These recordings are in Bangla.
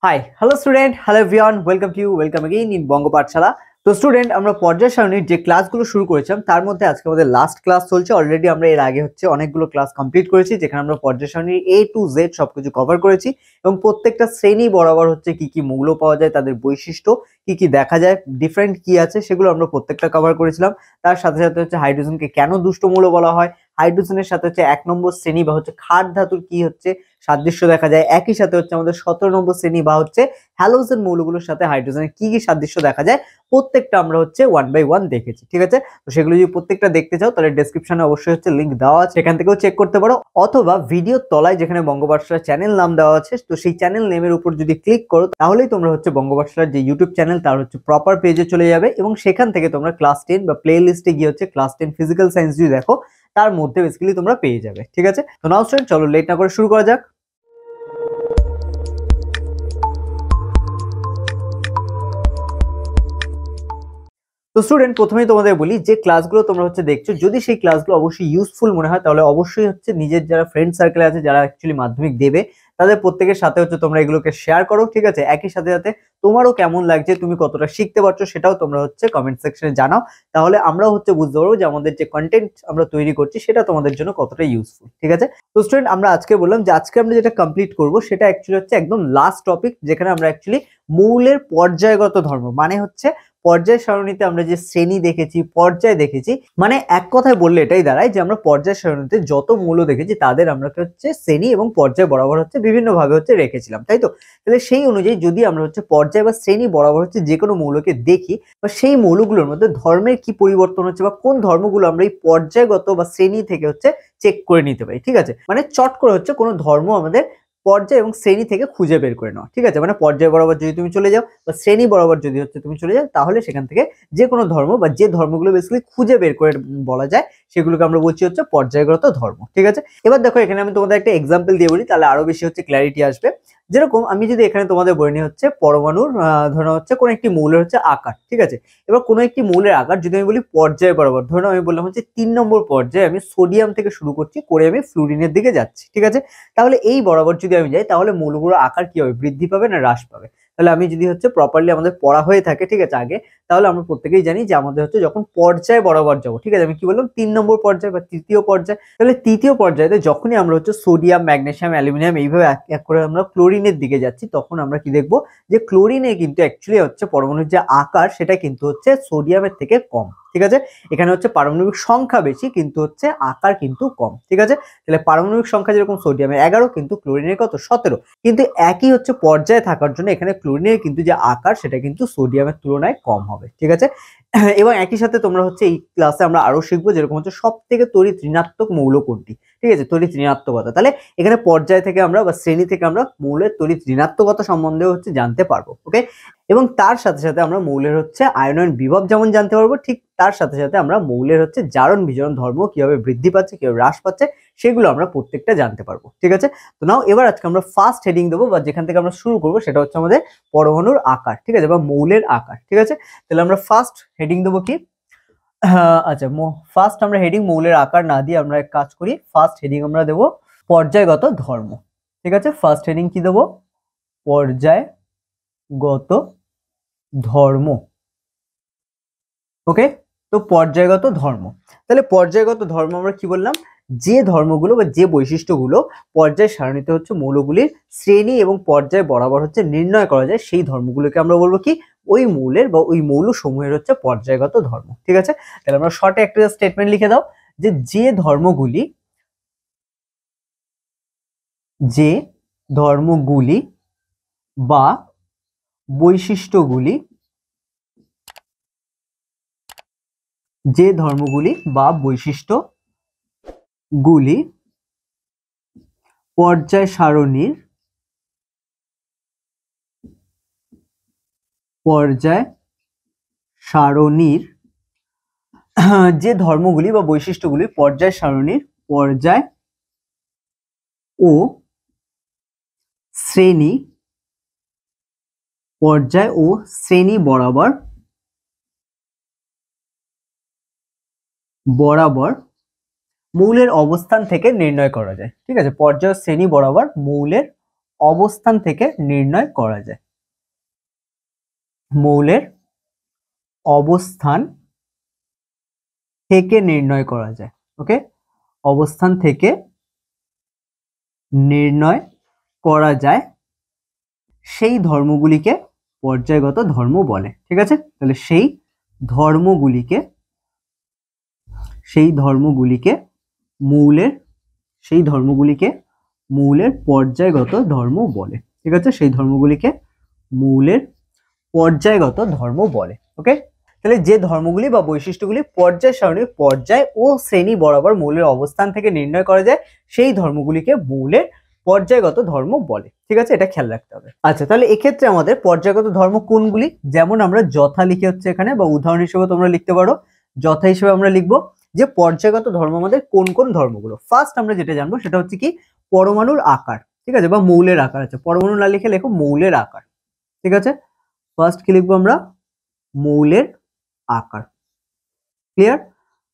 High hello student, hello everyone, welcome again in Banga Pathshala. তো স্টুডেন্ট, আমরা পর্যায় সারণীর যে ক্লাসগুলো শুরু করেছিলাম তার মধ্যে আজকে আমাদের লাস্ট ক্লাস চলছে। অলরেডি আমরা এর আগে অনেকগুলো ক্লাস কমপ্লিট করেছি, যেখানে আমরা পর্যায় সারণীর A to Z সবকিছু কভার করেছি এবং প্রত্যেকটা শ্রেণী বরাবর কি কি মৌল পাওয়া যায়, তাদের বৈশিষ্ট্য কি কি দেখা যায়, ডিফারেন্ট কি আছে, সেগুলো আমরা প্রত্যেকটা কভার করেছিলাম। তার সাথে সাথে হাইড্রোজেনকে কেন দুষ্ট মৌল বলা হয়, হাইড্রোজেনের সাথে ১ নম্বর শ্রেণী বা ক্ষার ধাতুর কি সাদৃশ্য দেখা যায়, একই সাথে আমাদের ১৭ নম্বর শ্রেণী বা হ্যালোজেন মৌলগুলোর সাথে হাইড্রোজেনের কি কি সাদৃশ্য দেখা যায়, প্রত্যেকটা আমরা ওয়ান বাই ওয়ান দেখেছি। ঠিক আছে, তো সেগুলো যদি প্রত্যেকটা দেখতে চাও তাহলে ডেসক্রিপশনে অবশ্যই লিংক দেওয়া আছে, সেখান থেকেও চেক করতে পারো, অথবা ভিডিওর তলায় যেখানে বঙ্গ পাঠশালা চ্যানেল নাম দেওয়া আছে, তো সেই চ্যানেল নেমের উপর যদি ক্লিক করো তাহলেই তোমরা বঙ্গ পাঠশালার যে ইউটিউব চ্যানেল তার প্রপার পেজে চলে যাবে এবং সেখান থেকে তোমরা ক্লাস 10 বা প্লে লিস্টে গিয়ে ক্লাস 10 ফিজিক্যাল সায়েন্স যদি দেখো তার মধ্যে বেসিক্যালি তোমরা পেয়ে যাবে। ঠিক আছে, তো নাও স্টুডেন্ট, চলো লেট না করে শুরু করা যাক। তো স্টুডেন্ট, প্রথমেই তোমাদের বলি যে ক্লাসগুলো তোমরা দেখছো, যদি সেই ক্লাসগুলো অবশ্যই ইউজফুল মনে হয় তাহলে অবশ্যই নিজের যারা ফ্রেন্ড সার্কেলে আছে, যারা অ্যাকচুয়ালি মাধ্যমিক দেবে, তাদের প্রত্যেকের সাথে তোমরা এগুলোকে শেয়ার করো। ঠিক আছে, একই সাথে সাথে তোমারও কেমন লাগছে, তুমি কতটা শিখতে পারছো, সেটাও তোমরা কমেন্ট সেকশনে জানাও। তাহলে আমরাও বুঝতে পারবো যে আমাদের যে কন্টেন্ট আমরা তৈরি করছি সেটা তোমাদের জন্য কতটা ইউজফুল। ঠিক আছে, তো স্টুডেন্ট, আমরা আজকে বললাম যে আজকে আমরা যেটা কমপ্লিট করব সেটা অ্যাকচুয়ালি একদম লাস্ট টপিক, যেখানে আমরা অ্যাকচুয়ালি মৌলের পর্যায়গত ধর্ম, মানে পর্যায় সারণীতে আমরা যে শ্রেণী দেখেছি, পর্যায় দেখেছি, মানে এক কথায় বললে এটাই দাঁড়ায় যে আমরা পর্যায় সারণীতে যত মৌল দেখেছি তাদের আমরা শ্রেণী এবং পর্যায় বরাবর বিভিন্ন ভাবে রেখেছিলাম, তাই তো? তাহলে সেই অনুযায়ী যদি আমরা পর্যায় বা শ্রেণী বরাবর যে কোনো মৌলকে দেখি বা সেই মৌলগুলোর মধ্যে ধর্মের কি পরিবর্তন হচ্ছে বা কোন ধর্মগুলো আমরা এই পর্যায়গত বা শ্রেণী থেকে চেক করে নিতে পারি। ঠিক আছে, মানে চট করে কোনো ধর্ম আমাদের পর্যায় এবং শ্রেণী থেকে খুঁজে বের করে নাও। ঠিক আছে, মানে পর্যায় বরাবর যদি তুমি চলে যাও বা শ্রেণী বরাবর যদি তুমি চলে যাও, তাহলে সেখান থেকে যে কোনো ধর্ম বা যে ধর্মগুলো বেসিক্যালি খুঁজে বের করে বলা যায় সেগুলোকে আমরা বলছি পর্যায়গত ধর্ম। ঠিক আছে, এবার দেখো এখানে আমি তোমাদের একটা এক্সাম্পল দিয়ে বলি, তাহলে আরো বেশি ক্ল্যারিটি আসবে। যেরকম আমি যদি এখানে তোমাদের বলে নিই পরমাণুর ধরো কোন একটি মৌলের আকার। ঠিক আছে, এবার কোন একটি মৌলের আকার যদি আমি বলি পর্যায় বরাবর, ধরো আমি বললাম ৩ নম্বর পর্যায়ে আমি সোডিয়াম থেকে শুরু করছি, করে আমি ফ্লুরিনের দিকে যাচ্ছি। ঠিক আছে, তাহলে এই বরাবর যদি আমি যাই তাহলে মৌলগুলোর আকার কি হবে, বৃদ্ধি পাবে না হ্রাস পাবে? তাহলে আমি যদি প্রপারলি আমাদের পড়া হয়ে থাকে, ঠিক আছে, আগে, তাহলে আমরা প্রত্যেকেই জানি যে আমাদের যখন পর্যায় বরাবর যাবো, ঠিক আছে, আমি কি বললাম ৩ নম্বর পর্যায় বা তৃতীয় পর্যায়, তাহলে তৃতীয় পর্যায়ে যখনই আমরা সোডিয়াম, ম্যাগনেসিয়াম, অ্যালুমিনিয়াম এইভাবে এক করে আমরা ক্লোরিনের দিকে যাচ্ছি, তখন আমরা কি দেখবো যে ক্লোরিনে কিন্তু অ্যাকচুয়ালি পরমাণুর যে আকার সেটা কিন্তু সোডিয়ামের থেকে কম। ঠিক আছে, এখানে পারমাণবিক সংখ্যা বেশি কিন্তু আকার কিন্তু কম। ঠিক আছে, তাহলে পারমাণবিক সংখ্যা যেরকম সোডিয়ামের ১১, কিন্তু ক্লোরিনের কত ১৭, কিন্তু একই পর্যায়ে থাকার জন্য এখানে ক্লোরিনের কিন্তু যে আকার সেটা কিন্তু সোডিয়ামের তুলনায় কম হবে। ঠিক আছে, এবং একই সাথে তোমরা এই ক্লাসে আমরা আরো শিখবো যেরকম সব থেকে তড়িৎ ঋণাত্মক মৌল কোনটি। ঠিক আছে, তড়িৎ ঋণাত্মকতা, তাহলে এখানে পর্যায় থেকে আমরা বা শ্রেণী থেকে আমরা মৌলের তড়িৎ ঋণাত্মকতা সম্বন্ধে জানতে পারবো। ওকে, এবং তার সাথে সাথে আমরা মৌলের আয়নন বিভব যেমন জানতে পারবো, ঠিক তার সাথে সাথে আমরা মৌলের জারণ বিজারণ ধর্ম কিভাবে বৃদ্ধি পাচ্ছে, কিভাবে হ্রাস পাচ্ছে, সেগুলো আমরা প্রত্যেকটা জানতে পারবো। ঠিক আছে, তো নাও এবার আজকে আমরা ফার্স্ট হেডিং দেবো বা যেখান থেকে আমরা শুরু করবো সেটা আমাদের পরমাণুর আকার। ঠিক আছে, বা মৌলের আকার। ঠিক আছে, তাহলে আমরা ফার্স্ট হেডিং দেবো কি, আচ্ছা, ফার্স্ট আমরা হেডিং মৌলের আকার না দিয়ে আমরা এক কাজ করি, ফার্স্ট হেডিং আমরা দেবো পর্যায়গত ধর্ম। ঠিক আছে, ফার্স্ট হেডিং কি দেবো, পর্যায়গত ধর্ম। ওকে, তো পর্যায়গত ধর্ম, তাহলে পর্যায়গত ধর্ম আমরা কি বললাম, যে ধর্মগুলো বা যে বৈশিষ্ট্যগুলো পর্যায় সারণীতে মৌলগুলির শ্রেণী এবং পর্যায় বরাবর নির্ণয় করা যায়, সেই ধর্মগুলোকে আমরা বলবো কি, ওই মৌলের বা ওই মৌল সমূহের পর্যায়গত ধর্ম। ঠিক আছে, তাহলে আমরা শর্টে একটা স্টেটমেন্ট লিখে দাও যে যে ধর্মগুলি বা বৈশিষ্ট্যগুলি পর্যায় সারণীর যে ধর্মগুলি বা বৈশিষ্ট্যগুলি পর্যায় সারণীর পর্যায় ও শ্রেণী বরাবর মৌলের অবস্থান থেকে নির্ণয় করা যায়। ঠিক আছে, পর্যায় শ্রেণী বরাবর মৌলের অবস্থান থেকে নির্ণয় করা যায়। মৌলের অবস্থান থেকে নির্ণয় করা যায়। ওকে, অবস্থান থেকে নির্ণয় করা যায় সেই ধর্মগুলিকে পর্যায়গত ধর্ম বলে। ঠিক আছে, তাহলে সেই ধর্মগুলিকে মৌলের পর্যায়গত ধর্ম বলে। ঠিক আছে, সেই ধর্মগুলিকে মৌলের পর্যায়গত ধর্ম বলে। ওকে, তাহলে যে ধর্মগুলি বা বৈশিষ্ট্যগুলি পর্যায় সারণীর পর্যায় ও শ্রেণী বরাবর মৌলের অবস্থান থেকে নির্ণয় করা যায় সেই ধর্মগুলিকে মৌলের পর্যায়গত ধর্ম বলে। ঠিক আছে, এটা খেয়াল রাখতে হবে। আচ্ছা, তাহলে এক্ষেত্রে আমাদের পর্যায়গত ধর্ম কোনগুলি, যেমন আমরা যথা লিখে হচ্ছে এখানে, বা উদাহরণ হিসেবে তোমরা লিখতে পারো। যথা হিসেবে আমরা লিখবো যে পর্যায়গত ধর্ম আমাদের কোন কোন ধর্মগুলো। ফার্স্ট আমরা যেটা জানবো সেটা হচ্ছে কি পরমাণুর আকার। ঠিক আছে, বা মৌলের আকার। আছে পরমাণু না লিখে লেখো মৌলের আকার। ঠিক আছে, ফার্স্ট কি লিখবো আমরা, মৌলের আকার। ক্লিয়ার,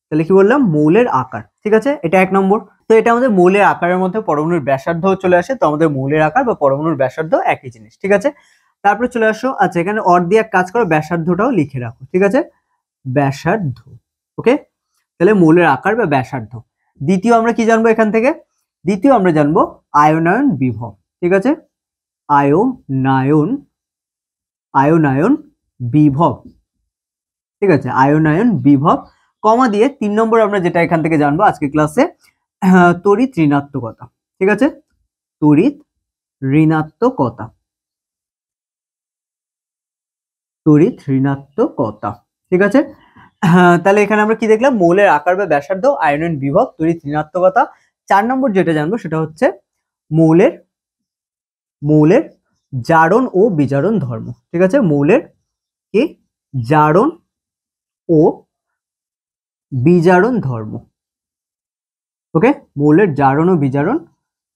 তাহলে কি বললাম, মৌলের আকার। ঠিক আছে, এটা 1 নম্বর। তো এটা আমাদের মৌলের আকারের মধ্যে পরমাণুর ব্যাসার্ধ চলে আসে, তো আমাদের মৌলের আকার বা পরমাণুর ব্যাসার্ধ একই জিনিস। ঠিক আছে, তারপরে চলে আসো, আচ্ছা এখানে অর দিয়ে এক কাজ করো, ব্যাসার্ধটাও লিখে রাখো। ঠিক আছে, ব্যাসার্ধ। ওকে, তাহলে মৌলের আকার বা ব্যাসার্ধ। দ্বিতীয় আমরা কি জানবো এখান থেকে, দ্বিতীয় আমরা জানবো আয়নায়ন বিভব। ঠিক আছে, আয়নায়ন বিভব। ঠিক আছে, আয়নায়ন বিভব, কমা দিয়ে 3 নম্বর আমরা যেটা এখান থেকে জানবো আজকে ক্লাসে, তড়িৎ ঋণাত্মকতা। ঠিক আছে, তড়িৎ ঋণাত্মকতা। ঠিক আছে, তাহলে এখানে আমরা কি দেখলাম, মৌলের আকার বা ব্যাসার্ধ, আয়নায়ন বিভব, তড়িৎ ঋণাত্মকতা। 4 নম্বর যেটা জানবো সেটা হচ্ছে মৌলের জারণ ও বিজারণ ধর্ম। ঠিক আছে, মৌলের কি জারণ ও বিজারণ ধর্ম। ওকে, মৌলের জারণ ও বিজারণ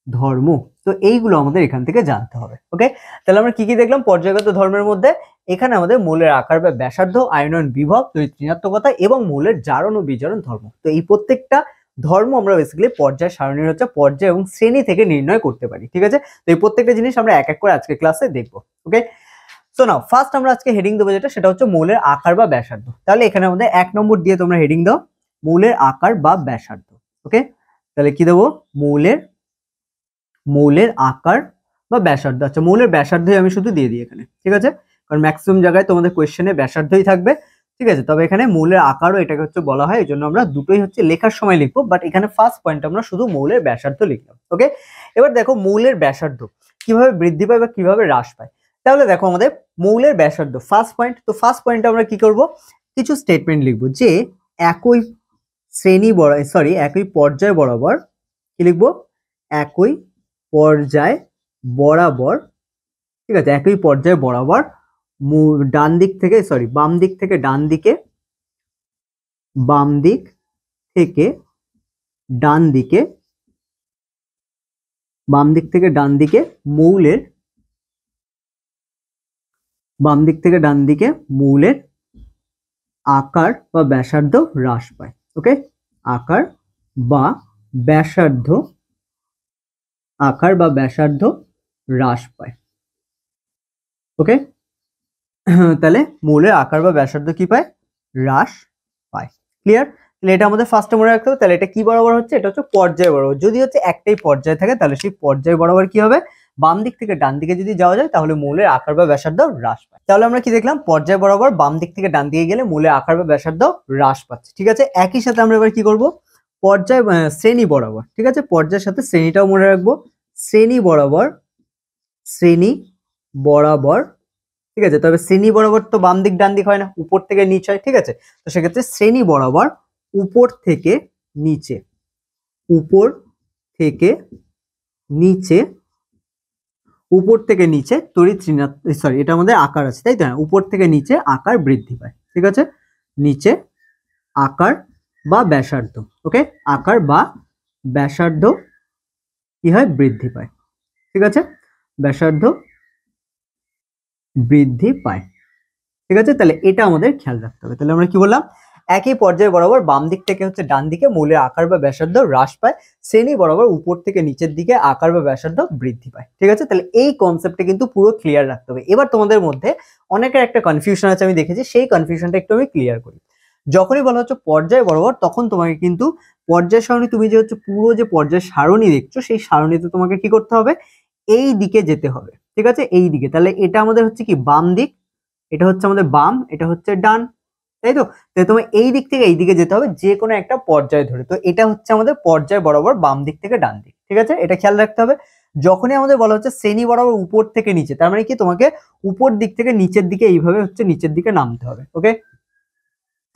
ধর্ম। তো এইগুলো আমাদের এখান থেকে জানতে হবে। ওকে, তাহলে আমরা কি কি দেখলাম পর্যায়গত ধর্মের মধ্যে, এখানে আমাদের মৌলের আকার বা ব্যাসার্ধ, আয়নায়ন বিভব, তড়িৎ ঋণাত্মকতা এবং মৌলের জারণ ও বিজারণ ধর্ম। তো এই প্রত্যেকটা ধর্ম আমরা বেসিক্যালি পর্যায় সারণীর হচ্ছে পর্যায় এবং শ্রেণী থেকে নির্ণয় করতে পারি। ঠিক আছে, তো এই প্রত্যেকটা জিনিস আমরা এক এক করে আজকে ক্লাসে দেখবো। ওকে, সো নাও ফার্স্ট আমরা আজকে হেডিং দেবো যেটা, সেটা হচ্ছে মৌলের আকার বা ব্যাসার্ধ। তাহলে এখানে আমাদের 1 নম্বর দিয়ে তোমরা হেডিং দাও মৌলের আকার বা ব্যাসার্ধ। ওকে, তাহলে কি দেবো, মৌলের আকার বা ব্যাসার্ধ। আচ্ছা, মৌলের ব্যাসার্ধই আমি শুধু দিয়ে দিই এখানে। ঠিক আছে, কারণ ম্যাক্সিমাম জায়গায় তোমাদের কোয়েশ্চেনে ব্যাসার্ধই থাকবে। ঠিক আছে, তবে এখানে মৌলের আকারও এটাকে হচ্ছে বলা হয়, এই জন্য আমরা দুটোই হচ্ছে লেখার সময় লিখবো, বাট এখানে ফার্স্ট পয়েন্ট আমরা শুধু মৌলের ব্যাসার্ধ লিখলাম। ওকে, এবার দেখো মৌলের ব্যাসার্ধ কিভাবে বৃদ্ধি পায় বা কিভাবে হ্রাস পায়। তাহলে দেখো আমাদের মৌলের ব্যাসার্ধ ফার্স্ট পয়েন্ট, তো ফার্স্ট পয়েন্টে আমরা কি করব, কিছু স্টেটমেন্ট লিখবো যে একই পর্যায় বরাবর কি লিখবো, একই পর্যায় বরাবর। ঠিক আছে, একই পর্যায় বরাবর বাম দিক থেকে ডান দিকে, মৌলের আকার বা ব্যাসার্ধ হ্রাস পায়। ওকে, আকার বা ব্যাসার্ধ হ্রাস পায়। ওকে, তাহলে মৌলের আকার বা ব্যাসার্ধ কি পায়, হ্রাস পায়। ক্লিয়ার, তাহলে এটা আমাদের ফার্স্টে মনে রাখতে হবে। তাহলে এটা কি বরাবর হচ্ছে, এটা হচ্ছে পর্যায় বরাবর। যদি হচ্ছে একটাই পর্যায় থাকে তাহলে সেই পর্যায় বরাবর কি হবে, বাম দিক থেকে ডান দিকে যদি যাওয়া যায় তাহলে মৌলের আকার বা ব্যাসার্ধ হ্রাস পায়। তাহলে আমরা কি দেখলাম, পর্যায় বরাবর বাম দিক থেকে ডান দিকে গেলে মৌলের আকার বা ব্যাসার্ধ হ্রাস পাচ্ছে। ঠিক আছে, একই সাথে আমরা এবার কি করব, পর্যায় শ্রেণী বরাবর। ঠিক আছে, পর্যায়ের সাথে শ্রেণীটাও মনে রাখবো, শ্রেণী বরাবর। ঠিক আছে, তবে শ্রেণী বরাবর তো বাম দিক ডান দিক হয় না, উপর থেকে নিচ হয়। ঠিক আছে, তো সেক্ষেত্রে শ্রেণী বরাবর উপর থেকে নিচে তড়িৎ এটা আমাদের আকার আছে, তাই তো? হ্যাঁ, উপর থেকে নিচে আকার বৃদ্ধি পায়। ঠিক আছে, নিচে আকার বা ব্যাসার্ধ। ওকে, আকার বা ব্যাসার্ধ কি হয়, বৃদ্ধি পায়। ঠিক আছে, ব্যাসার্ধ বৃদ্ধি পায়। ঠিক আছে, তাহলে এটা আমাদের খেয়াল রাখতে হবে। তাহলে আমরা কি বললাম, একই পর্যায় বরাবর বাম দিক থেকে হচ্ছে ডান দিকে মৌলের আকার বা ব্যাসার্ধ হ্রাস পায়, শ্রেণী বরাবর উপর থেকে নিচের দিকে আকার বা ব্যাসার্ধ বৃদ্ধি পায়। ঠিক আছে, তাহলে এই কনসেপ্টটা কিন্তু পুরো ক্লিয়ার রাখতে হবে। এবার তোমাদের মধ্যে অনেকের একটা কনফিউশন আছে আমি দেখেছি, সেই কনফিউশনটা একটু আমি ক্লিয়ার করি। যখনই বলা হচ্ছে পর্যায় বরাবর, তখন তোমাকে কিন্তু পর্যায় সারণী, তুমি যে হচ্ছে পুরো যে পর্যায় সারণী দেখছো সেই সারণীতে তোমাকে কি করতে হবে, এই দিকে যেতে হবে। ঠিক আছে, এই দিকে। তাহলে এটা আমাদের হচ্ছে কি বাম দিক, এটা হচ্ছে আমাদের বাম, এটা হচ্ছে ডান, তাই তো? তাহলে তোমার এই দিক থেকে এই দিকে যেতে হবে যে কোনো একটা পর্যায় ধরে। তো এটা হচ্ছে আমাদের পর্যায় বরাবর বাম দিক থেকে ডান দিক। ঠিক আছে, এটা খেয়াল রাখতে হবে। যখনই আমাদের বলা হচ্ছে শ্রেণী বরাবর উপর থেকে নিচে, তার মানে কি তোমাকে উপর দিক থেকে নিচের দিকে এইভাবে হচ্ছে নিচের দিকে নামতে হবে। ওকে,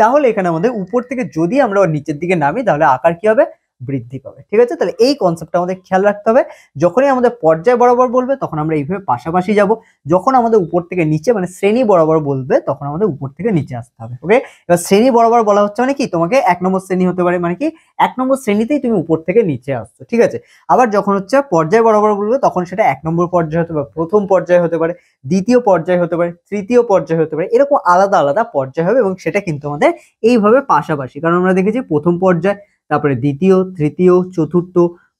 তাহলে এখানে আমাদের উপর থেকে যদি আমরা নিচের দিকে নামি তাহলে আকার কি হবে, বৃদ্ধি পাবে। ঠিক আছে, তাহলে এই কনসেপ্টটা আমাদের খেয়াল রাখতে হবে। যখনই আমাদের পর্যায় বরাবর বলবে তখন আমরা এইভাবে পাশাপাশি যাব, যখন আমাদের উপর থেকে নিচে মানে শ্রেণী বরাবর বলবে তখন আমাদের উপর থেকে নিচে আসতে হবে। ওকে, এবার শ্রেণী বরাবর বলা হচ্ছে মানে কি, তোমাকে 1 নম্বর শ্রেণী হতে পারে, মানে কি 1 নম্বর শ্রেণীতেই তুমি উপর থেকে নিচে আসছো। ঠিক আছে, আবার যখন হচ্ছে পর্যায় বরাবর বলবে তখন সেটা 1 নম্বর পর্যায় হতে পারে, প্রথম পর্যায় হতে পারে, দ্বিতীয় পর্যায় হতে পারে, তৃতীয় পর্যায় হতে পারে, এরকম আলাদা আলাদা পর্যায় হবে এবং সেটা কিন্তু আমাদের এইভাবে পাশাপাশি। কারণ আমরা দেখেছি প্রথম পর্যায়, তারপরে দ্বিতীয়, তৃতীয়, চতুর্থ,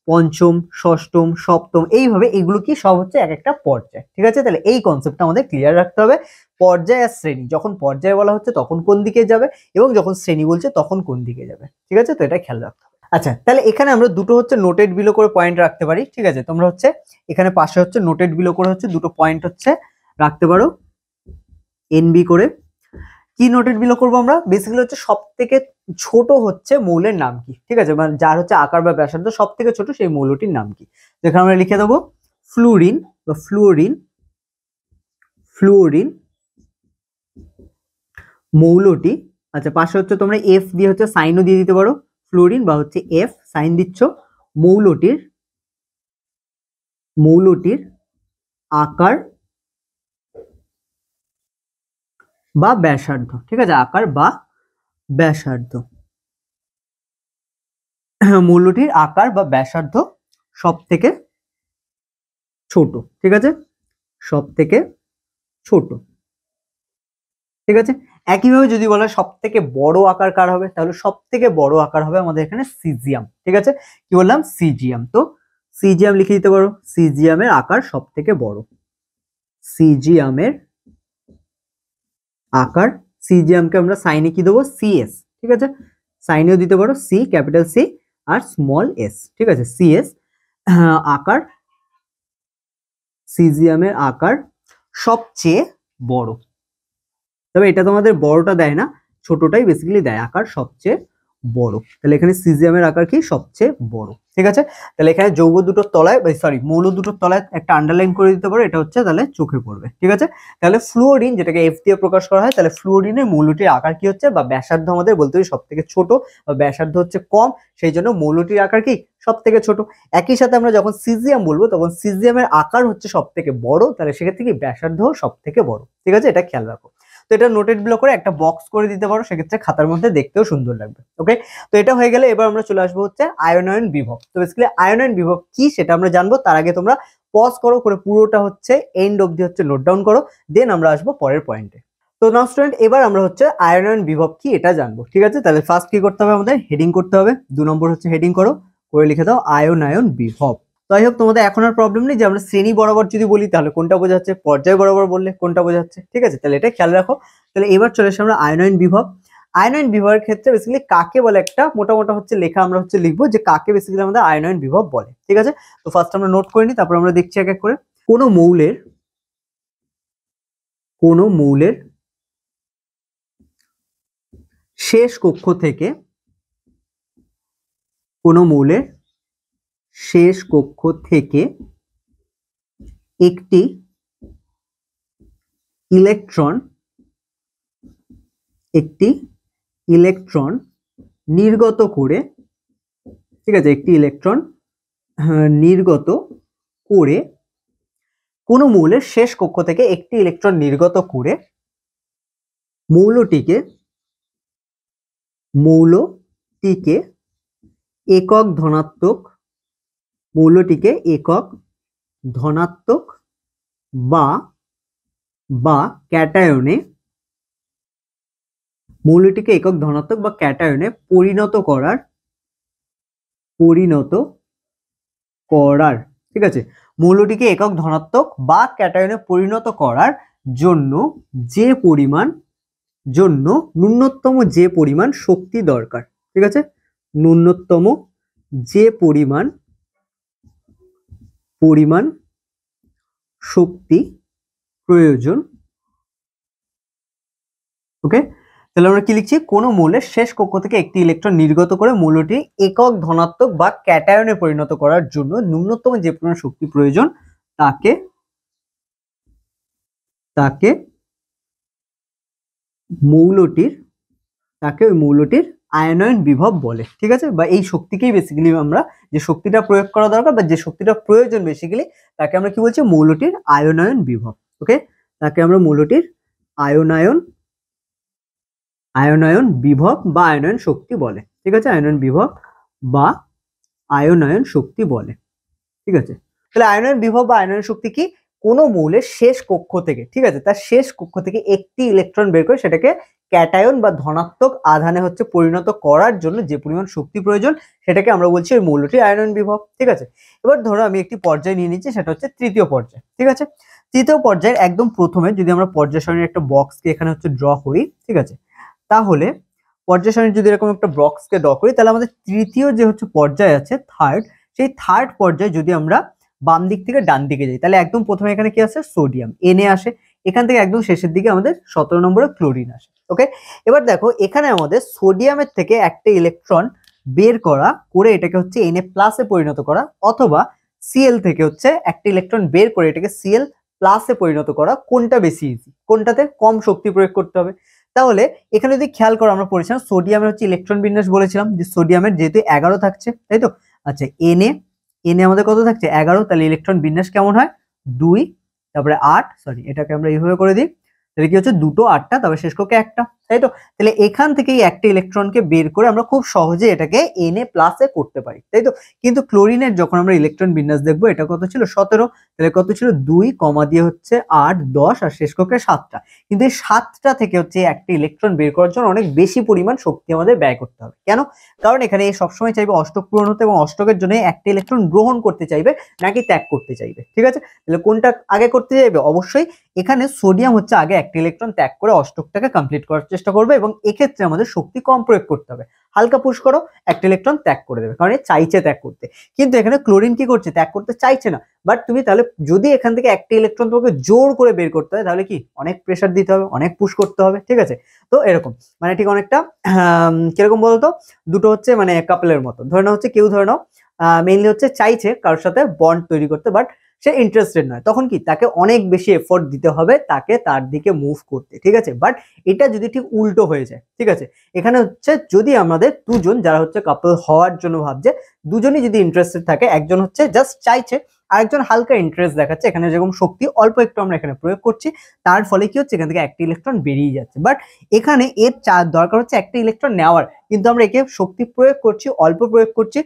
পঞ্চম, ষষ্ঠম, সপ্তম, এইভাবে এগুলো কি সব হচ্ছে এক একটা পর্যায়। ঠিক আছে, তাহলে এই কনসেপ্টটা আমাদের ক্লিয়ার রাখতে হবে। পর্যায় আর শ্রেণী, যখন পর্যায় বলা হচ্ছে তখন কোন দিকে যাবে এবং যখন শ্রেণী বলছে তখন কোন দিকে যাবে। ঠিক আছে, তো এটা খেয়াল রাখতে হবে। আচ্ছা, তাহলে এখানে আমরা দুটো হচ্ছে নোটেড বিলো করে পয়েন্ট রাখতে পারি। ঠিক আছে, তোমরা হচ্ছে এখানে পাশে হচ্ছে নোটেড বিলো করে হচ্ছে দুটো পয়েন্ট হচ্ছে রাখতে পারো এনবি করে। কি নোটেড বিলো করবো আমরা, বেসিক্যালি হচ্ছে সব থেকে ছোট হচ্ছে মৌলের নাম কি। ঠিক আছে, মানে যার হচ্ছে আকার বা ব্যাসার্ধ সব থেকে ছোট সেই মৌলটির নাম কি। যেখানে আমরা লিখে দেবো ফ্লুরিন বা ফ্লুওরিন, ফ্লুওরিন মৌলটি। আচ্ছা, পাশে হচ্ছে তোমরা এফ দিয়ে হচ্ছে সাইনও দিয়ে দিতে পারো, ফ্লুরিন বা হচ্ছে এফ সাইন দিচ্ছ, মৌলটির আকার বা ব্যাসার্ধ। ঠিক আছে, আকার বা ব্যাসার্ধ, মৌলটির আকার বা ব্যাসার্ধ সব থেকে ছোট। ঠিক আছে, সব থেকে ছোট। ঠিক আছে, একইভাবে যদি বলা সব থেকে বড় আকার কার হবে, তাহলে সব থেকে বড় আকার হবে আমাদের এখানে সিজিয়াম। ঠিক আছে, কি বললাম, সিজিয়াম। তো সিজিয়াম লিখে দিতে পারো, সিজিয়ামের আকার সব থেকে বড়, সিজিয়ামের আকার। সিজিয়ামকে আমরা সাইনে কি দেবো, সিএস। ঠিক আছে, সাইনেও দিতে পারো সি, ক্যাপিটাল সি আর স্মল এস। ঠিক আছে, সিএস আকার, সিজিয়ামের আকার সবচেয়ে বড়। তবে এটা তোমাদের বড়টা দেয় না, ছোটটাই বেসিক্যালি দেয়, আকার সবচেয়ে বড়। তাহলে এখানে সিজিয়ামের আকার কি, সবচেয়ে বড়। ঠিক আছে, তাহলে এখানে যৌগ দুটোর তলায়, সরি মৌল দুটোর তলায় একটা আন্ডারলাইন করে দিতে পারো, এটা হচ্ছে তাহলে চোখে পড়বে। ঠিক আছে, তাহলে ফ্লুওরিন যেটাকে এফ দিয়ে প্রকাশ করা হয়, তাহলে ফ্লুওরিনের মৌলটির আকার কি হচ্ছে বা ব্যাসার্ধ আমাদের বলতে হবে সব থেকে ছোট বা ব্যাসার্ধ হচ্ছে কম, সেই জন্য মৌলটির আকার কি সব থেকে ছোট। একই সাথে আমরা যখন সিজিয়াম বলবো তখন সিজিয়ামের আকার হচ্ছে সব থেকে বড়, তাহলে সেক্ষেত্রে কি ব্যাসার্ধ সব থেকে বড়। ঠিক আছে, এটা খেয়াল রাখো। তো এটা নোটেড ব্লক করে একটা বক্স করে দিতে পারো, সেক্ষেত্রে খাতার মধ্যে দেখতেও সুন্দর লাগবে। ওকে, তো এটা হয়ে গেলে এবার আমরা চলে আসবো হচ্ছে আয়নায়ন বিভব। তো বেসিক্যালি আয়নায়ন বিভব কি সেটা আমরা জানবো, তার আগে তোমরা পজ করো, করে পুরোটা হচ্ছে এন্ড অবধি হচ্ছে নোট ডাউন করো, দেন আমরা আসবো পরের পয়েন্টে। তো নাও স্টুডেন্ট, এবার আমরা হচ্ছে আয়নায়ন বিভব কি এটা জানবো। ঠিক আছে, তাহলে ফার্স্ট কি করতে হবে, আমাদের হেডিং করতে হবে। 2 নম্বর হচ্ছে হেডিং করো, করে লিখে দাও আয়নায়ন বিভব। তো আই হোপ তোমাদের এখন আর প্রবলেম নেই যে আমরা শ্রেণী বরাবর যদি বলি তাহলে কোনটা বোঝাচ্ছে, পর্যায় বরাবর বললে কোনটা বোঝাচ্ছে। ঠিক আছে, তাহলে এটা খেয়াল রাখো। তাহলে এবার চলে আসে আমরা আয়নায়ন বিভব। আয়নায়ন বিভবের ক্ষেত্রে বেসিক্যালি কাকে বলে একটা মোটা হচ্ছে লেখা আমরা হচ্ছে লিখবো যে কাকে বেসিক্যালি আমাদের আয়নায়ন বিভব বলে। ঠিক আছে, তো ফার্স্ট আমরা নোট করে নিই, তারপর আমরা দেখছি এক এক করে। কোনো মৌলের শেষ কক্ষ থেকে, কোনো মৌলের শেষ কক্ষ থেকে একটি ইলেকট্রন নির্গত করে, ঠিক আছে, একটি ইলেকট্রন নির্গত করে, কোনো মৌলের শেষ কক্ষ থেকে একটি ইলেকট্রন নির্গত করে মৌলটিকে একক ধনাত্মক বা ক্যাটায়নে মৌলটিকে একক ধনাত্মক বা ক্যাটায়নে পরিণত করার, ঠিক আছে, মৌলটিকে একক ধনাত্মক বা ক্যাটায়নে পরিণত করার জন্য ন্যূনতম যে পরিমাণ শক্তি দরকার, ঠিক আছে, ন্যূনতম যে পরিমাণ শক্তি প্রয়োজন। ওকে, তাহলে আমরা কি লিখছি, কোন মৌলের শেষ কক্ষ থেকে একটি ইলেকট্রন নির্গত করে মৌলটি একক ধনাত্মক বা ক্যাটায়নে পরিণত করার জন্য ন্যূনতম যে পরিমাণ শক্তি প্রয়োজন তাকে ওই মৌলটির আয়নায়ন বিভব বলে, ঠিক আছে, বা এই শক্তিকেই বেসিক্যালি আমরা যে শক্তিটা প্রয়োগ করা দরকার বা যে শক্তিটা প্রয়োজন বেসিক্যালি তাকে আমরা কি বলছি, মৌলটির আয়নায়ন বিভব। ওকে, তাকে আমরা মৌলটির আয়নায়ন বিভব বা আয়নায়ন শক্তি বলে, ঠিক আছে, আয়নায়ন বিভব বা আয়নায়ন শক্তি বলে, ঠিক আছে। তাহলে আয়নায়ন বিভব বা আয়নায়ন শক্তি কি, কোনো মৌলের শেষ কক্ষ থেকে, ঠিক আছে, তার শেষ কক্ষ থেকে একটি ইলেকট্রন বের করে সেটাকে ক্যাটায়ন বা ধনাত্মক আধানে হচ্ছে পরিণত করার জন্য যে পরিমাণ শক্তি প্রয়োজন সেটাকে আমরা বলছি ওই মৌলটির আয়নায়ন বিভব, ঠিক আছে। এবার ধরো আমি একটি পর্যায় নিয়ে নিচ্ছি, সেটা হচ্ছে তৃতীয় পর্যায়, ঠিক আছে। তৃতীয় পর্যায়ের একদম প্রথমে যদি আমরা পর্যায় সারণীর একটা বক্সকে এখানে হচ্ছে ড্র করি, ঠিক আছে, তাহলে পর্যায় সারণীর যদি এরকম একটা বক্সকে ড্র করি তাহলে আমাদের তৃতীয় যে হচ্ছে পর্যায় আছে থার্ড, সেই থার্ড পর্যায়ে যদি আমরা বাম দিক থেকে ডান দিকে যাই তাহলে একদম প্রথমে এখানে কি আছে, সোডিয়াম Na আসে, এখান থেকে একদম শেষের দিকে আমাদের 17 নম্বরে ক্লোরিন আসে। ওকে, এবার দেখো এখানে আমাদের সোডিয়ামের থেকে একটা ইলেকট্রন বের করে এটাকে হচ্ছে Na প্লাসে পরিণত করা, অথবা Cl থেকে হচ্ছে একটা ইলেকট্রন বের করে এটাকে Cl প্লাসে পরিণত করা, কোনটা বেশি ইজি, কোনটাতে কম শক্তি প্রয়োগ করতে হবে। তাহলে এখানে যদি খেয়াল করো, আমরা পড়েছিলাম সোডিয়ামের হচ্ছে ইলেকট্রন বিন্যাস, বলেছিলাম যে সোডিয়ামের যেহেতু 11 থাকছে, তাই তো, আচ্ছা Na আমাদের কত থাকছে, 11, তাহলে ইলেকট্রন বিন্যাস কেমন হয়, 2, তারপরে 8, সরি এটাকে আমরা এইভাবে করে দিই, তাহলে কি হচ্ছে 2টো 8টা, তারপরে শেষ কক্ষে একটা, তাই তো। তাহলে এখান থেকে এই একটা ইলেকট্রনকে বের করে আমরা খুব সহজে এটাকে Na প্লাসে করতে পারি, তাই তো। কিন্তু ক্লোরিনের যখন আমরা ইলেকট্রন বিন্যাস দেখবো, এটা কত ছিল, 17, তাহলে কত ছিল, 2 কমা দিয়ে হচ্ছে 8, 10 আর শেষ কক্ষে 7টা, কিন্তু এই 7টা থেকে হচ্ছে একটা ইলেকট্রন বের করার জন্য অনেক বেশি পরিমাণ শক্তি আমাদের ব্যয় করতে হবে। কেন? কারণ এখানে সবসময় চাইবে অষ্টক পূরণ হতে, এবং অষ্টকের জন্য একটা ইলেকট্রন গ্রহণ করতে চাইবে নাকি ত্যাগ করতে চাইবে, ঠিক আছে। তাহলে কোনটা আগে করতে চাইবে, অবশ্যই এখানে সোডিয়াম হচ্ছে আগে একটা ইলেকট্রন ত্যাগ করে অষ্টকটাকে কমপ্লিট করার চেষ্টা করবে, এবং এক্ষেত্রে আমাদের শক্তি কম প্রয়োগ করতে হবে, হালকা পুশ করো একটা ইলেকট্রন ত্যাগ করে দেবে, কারণ চাইছে ত্যাগ করতে। কিন্তু এখানে ক্লোরিন কি করছে, ত্যাগ করতে চাইছে না, বাট তুমি তাহলে যদি এখান থেকে একটা ইলেকট্রন তোমাকে জোর করে বের করতে হয় তাহলে কি অনেক প্রেসার দিতে হবে, অনেক পুশ করতে হবে, ঠিক আছে। তো এরকম মানে ঠিক অনেকটা কিরকম বলতো, দুটো হচ্ছে মানে কাপলের মতো, ধরে নাও হচ্ছে কেউ ধরে নাও মেইনলি হচ্ছে চাইছে কারোর সাথে বন্ড তৈরি করতে, বাট সে ইন্টারেস্টেড নয়, তখন কি তাকে অনেক বেশি এফোর্ট দিতে হবে তাকে তার দিকে মুভ করতে, ঠিক আছে। বাট এটা যদি ঠিক উল্টো হয়ে যায়, ঠিক আছে, এখানে হচ্ছে যদি আমাদের দুজন যারা হচ্ছে কাপল হওয়ার জন্য ভাবছে, দুজনই যদি ইন্টারেস্টেড থাকে, একজন হচ্ছে জাস্ট চাইছে আরেকজন হালকা ইন্টারেস্ট দেখাচ্ছে, এখানে যেরকম শক্তি অল্প একটু আমরা এখানে প্রয়োগ করছি, তার ফলে কি হচ্ছে এখান থেকে একটা ইলেকট্রন বেরিয়ে যাচ্ছে, বাট এখানে এর দরকার হচ্ছে একটা ইলেকট্রন নেওয়ার, কিন্তু আমরা একে শক্তি প্রয়োগ করছি, অল্প প্রয়োগ করছি,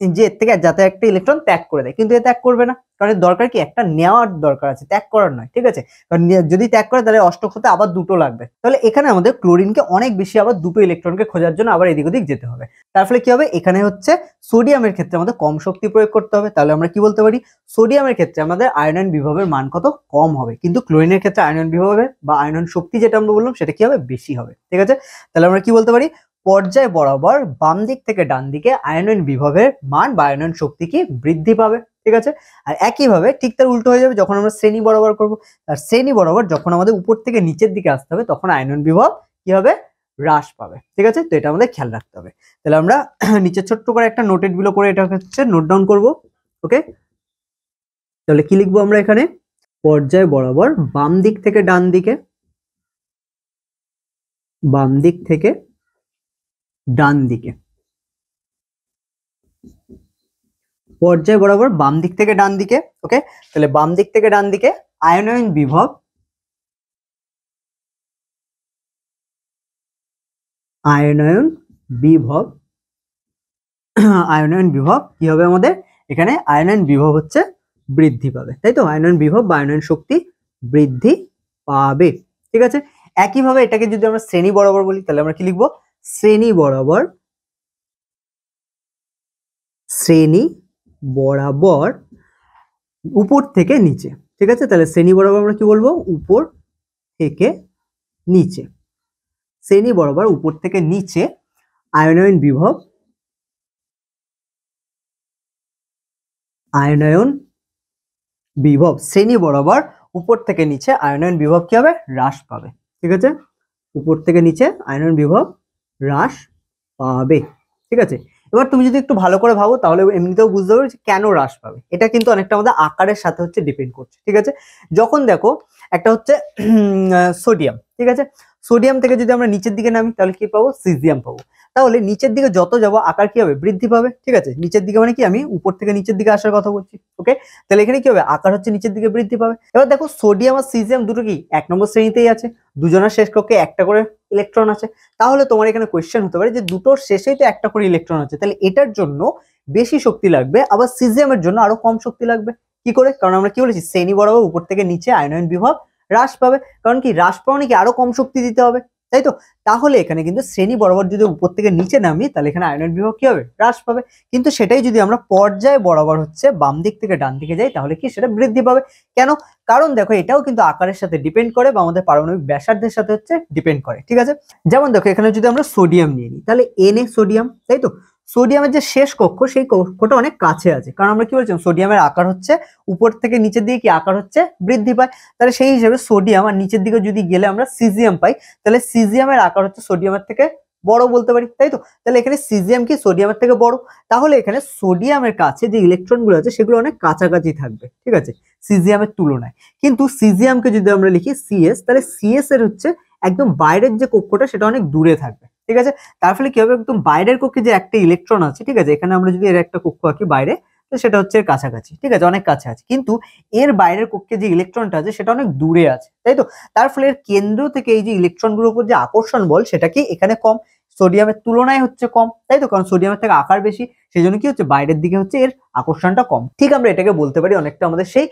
যে এর থেকে যাতে একটা ইলেকট্রন ত্যাগ করে দেয়, কিন্তু এ ত্যাগ করবে না, কারণ দরকার কি একটা নেওয়ার দরকার আছে, ত্যাগ করার নয়, ঠিক আছে। কারণ যদি ত্যাগ করে তাহলে অষ্টক হতে আবার দুটো লাগবে, তাহলে এখানে আমাদের ক্লোরিনকে অনেক বেশি আবার দুটো ইলেকট্রনকে খোঁজার জন্য আবার এদিক ওদিক যেতে হবে, তার ফলে কি হবে, এখানে হচ্ছে সোডিয়ামের ক্ষেত্রে আমাদের কম শক্তি প্রয়োগ করতে হবে, তাহলে আমরা কি বলতে পারি, সোডিয়ামের ক্ষেত্রে আমাদের আয়নন বিভবের মান কত, কম হবে, কিন্তু ক্লোরিনের ক্ষেত্রে আয়নন বিভবের বা আয়নন শক্তি যেটা আমরা বললাম সেটা কি হবে, বেশি হবে, ঠিক আছে। তাহলে আমরা কি বলতে পারি, পর্যায় বরাবর বাম দিক থেকে ডান দিকে আয়নন বিভবের মান বা আয়নন শক্তি কি বৃদ্ধি পাবে, ঠিক আছে। আর একইভাবে ঠিক তার উল্টো হয়ে যাবে যখন আমরা শ্রেণী বরাবর করব, আর শ্রেণী বরাবর যখন আমাদের উপর থেকে নিচের দিকে আসতে হবে তখন আয়নন বিভব কি হবে, হ্রাস পাবে, ঠিক আছে। তো এটা আমাদের খেয়াল রাখতে হবে। তাহলে আমরা নিচে ছোট্ট করে একটা নোটেড বিলো করে এটা হচ্ছে নোট ডাউন করব। ওকে, তাহলে কি লিখবো আমরা এখানে, পর্যায় বরাবর বাম দিক থেকে ডান দিকে, বাম দিক থেকে ডান দিকে, পর্যায় বরাবর বাম দিক থেকে ডান দিকে। ওকে, তাহলে বাম দিক থেকে ডান দিকে আয়নন বিভব, আয়নন বিভব, আয়নন বিভব কি হবে আমাদের, এখানে আয়নন বিভব হচ্ছে বৃদ্ধি পাবে, তাই তো, আয়নন বিভব বা আয়নন শক্তি বৃদ্ধি পাবে, ঠিক আছে। একইভাবে এটাকে যদি আমরা শ্রেণী বরাবর বলি তাহলে আমরা কি লিখবো, শ্রেণী বরাবর, শ্রেণী বরাবর উপর থেকে নিচে। ঠিক আছে, তাহলে শ্রেণী বরাবর আমরা কি বলবো, উপর থেকে নিচে, শ্রেণী বরাবর উপর থেকে নিচে আয়নায়ন বিভব, আয়নায়ন বিভব শ্রেণী বরাবর উপর থেকে নিচে আয়নায়ন বিভব কি হবে, হ্রাস পাবে। ঠিক আছে, উপর থেকে নিচে আয়নায়ন বিভব হ্রাস পাবে। ঠিক আছে, এবার তুমি যদি একটু ভালো করে ভাবো তাহলে এমনিতেও বুঝতে পারবে যে কেন হ্রাস পাবে। এটা কিন্তু অনেকটা আমাদের আকারের সাথে হচ্ছে ডিপেন্ড করছে। ঠিক আছে, যখন দেখো একটা হচ্ছে সোডিয়াম, ঠিক আছে, সোডিয়াম থেকে যদি আমরা নিচের দিকে নামি তাহলে কি পাবো, সিজিয়াম পাবো। তাহলে নিচের দিকে যত যাবো আকার কি হবে, বৃদ্ধি পাবে। ঠিক আছে, নিচের দিকে মানে কি, আমি উপর থেকে নিচের দিকে আসার কথা বলছি। ওকে, তাহলে এখানে কি হবে, আকার হচ্ছে নিচের দিকে বৃদ্ধি পাবে। এবার দেখো সোডিয়াম আর সিজিয়াম দুটো কি এক নম্বর শ্রেণীতেই আছে, দুজনের শেষ কক্ষে একটা করে ইলেকট্রন আছে। তাহলে তোমার এখানে কোয়েশ্চেন হতে পারে যে দুটোর শেষেই তো একটা করে ইলেকট্রন আছে, তাহলে এটার জন্য বেশি শক্তি লাগবে, আবার সিজিয়ামের জন্য আরো কম শক্তি লাগবে। কি করে, কারণ আমরা কি বলেছি, শ্রেণী বরাবর উপর থেকে নিচে আয়নায়ন বিভব হ্রাস পাবে। কারণ কি, হ্রাস পাওয়া নাকি আরো কম শক্তি দিতে হবে, তাই তো। তাহলে এখানে কিন্তু শ্রেণী বরাবর যদি উপর থেকে নিচে নামি তাহলে এখানে আয়নায়ন বিভব কি হবে, হ্রাস পাবে। কিন্তু সেটাই যদি আমরা পর্যায় বরাবর হচ্ছে বাম দিক থেকে ডান দিকে যাই তাহলে কি সেটা বৃদ্ধি পাবে। কেন, কারণ দেখো এটাও কিন্তু আকারের সাথে ডিপেন্ড করে বা আমাদের পারমাণবিক ব্যাসার্ধের সাথে হচ্ছে ডিপেন্ড করে। ঠিক আছে, যেমন দেখো এখানে যদি আমরা সোডিয়াম নিয়ে নিই তাহলে Na সোডিয়াম, তাই তো। সোডিয়ামের যে শেষ কক্ষ সেই কক্ষটা অনেক কাছে আছে, কারণ আমরা কি বলছিলাম সোডিয়ামের আকার হচ্ছে উপর থেকে নিচের দিকে কি আকার হচ্ছে বৃদ্ধি পায়। তাহলে সেই হিসেবে সোডিয়াম আর নিচের দিকে যদি গেলে আমরা সিজিয়াম পাই, তাহলে সিজিয়ামের আকার হচ্ছে সোডিয়ামের থেকে বড় বলতে পারি, তাই তো। তাহলে এখানে সিজিয়াম কি সোডিয়ামের থেকে বড়, তাহলে এখানে সোডিয়ামের কাছে যে ইলেকট্রন গুলো আছে সেগুলো অনেক কাছাকাছি থাকবে। ঠিক আছে, সিজিয়ামের তুলনায়। কিন্তু সিজিয়ামকে যদি আমরা লিখি সিএস, তাহলে সিএস এর হচ্ছে একদম বাইরের যে কক্ষটা সেটা অনেক দূরে থাকবে। ঠিক আছে, তার ফলে কি হবে, একদম বাইরের কক্ষে যে একটা ইলেকট্রন আছে, ঠিক আছে, এখানে আমরা যদি এর একটা কক্ষ আঁকি বাইরে, তো সেটা হচ্ছে এর কাছাকাছি। ঠিক আছে, অনেক কাছে আছে, কিন্তু এর বাইরের কক্ষে যে ইলেকট্রনটা আছে সেটা অনেক দূরে আছে, তাই তো। তার ফলে এর কেন্দ্র থেকে এই যে ইলেকট্রনগুলোর উপর যে আকর্ষণ বল সেটা কি এখানে কম, সোডিয়ামের তুলনায় হচ্ছে কম, তাই তো। কারণ সোডিয়ামের থেকে আকার বেশি, সেই জন্য কি হচ্ছে বাইরের দিকে হচ্ছে এর আকর্ষণটা কম। ঠিক আমরা এটাকে বলতে পারি অনেকটা আমাদের সেই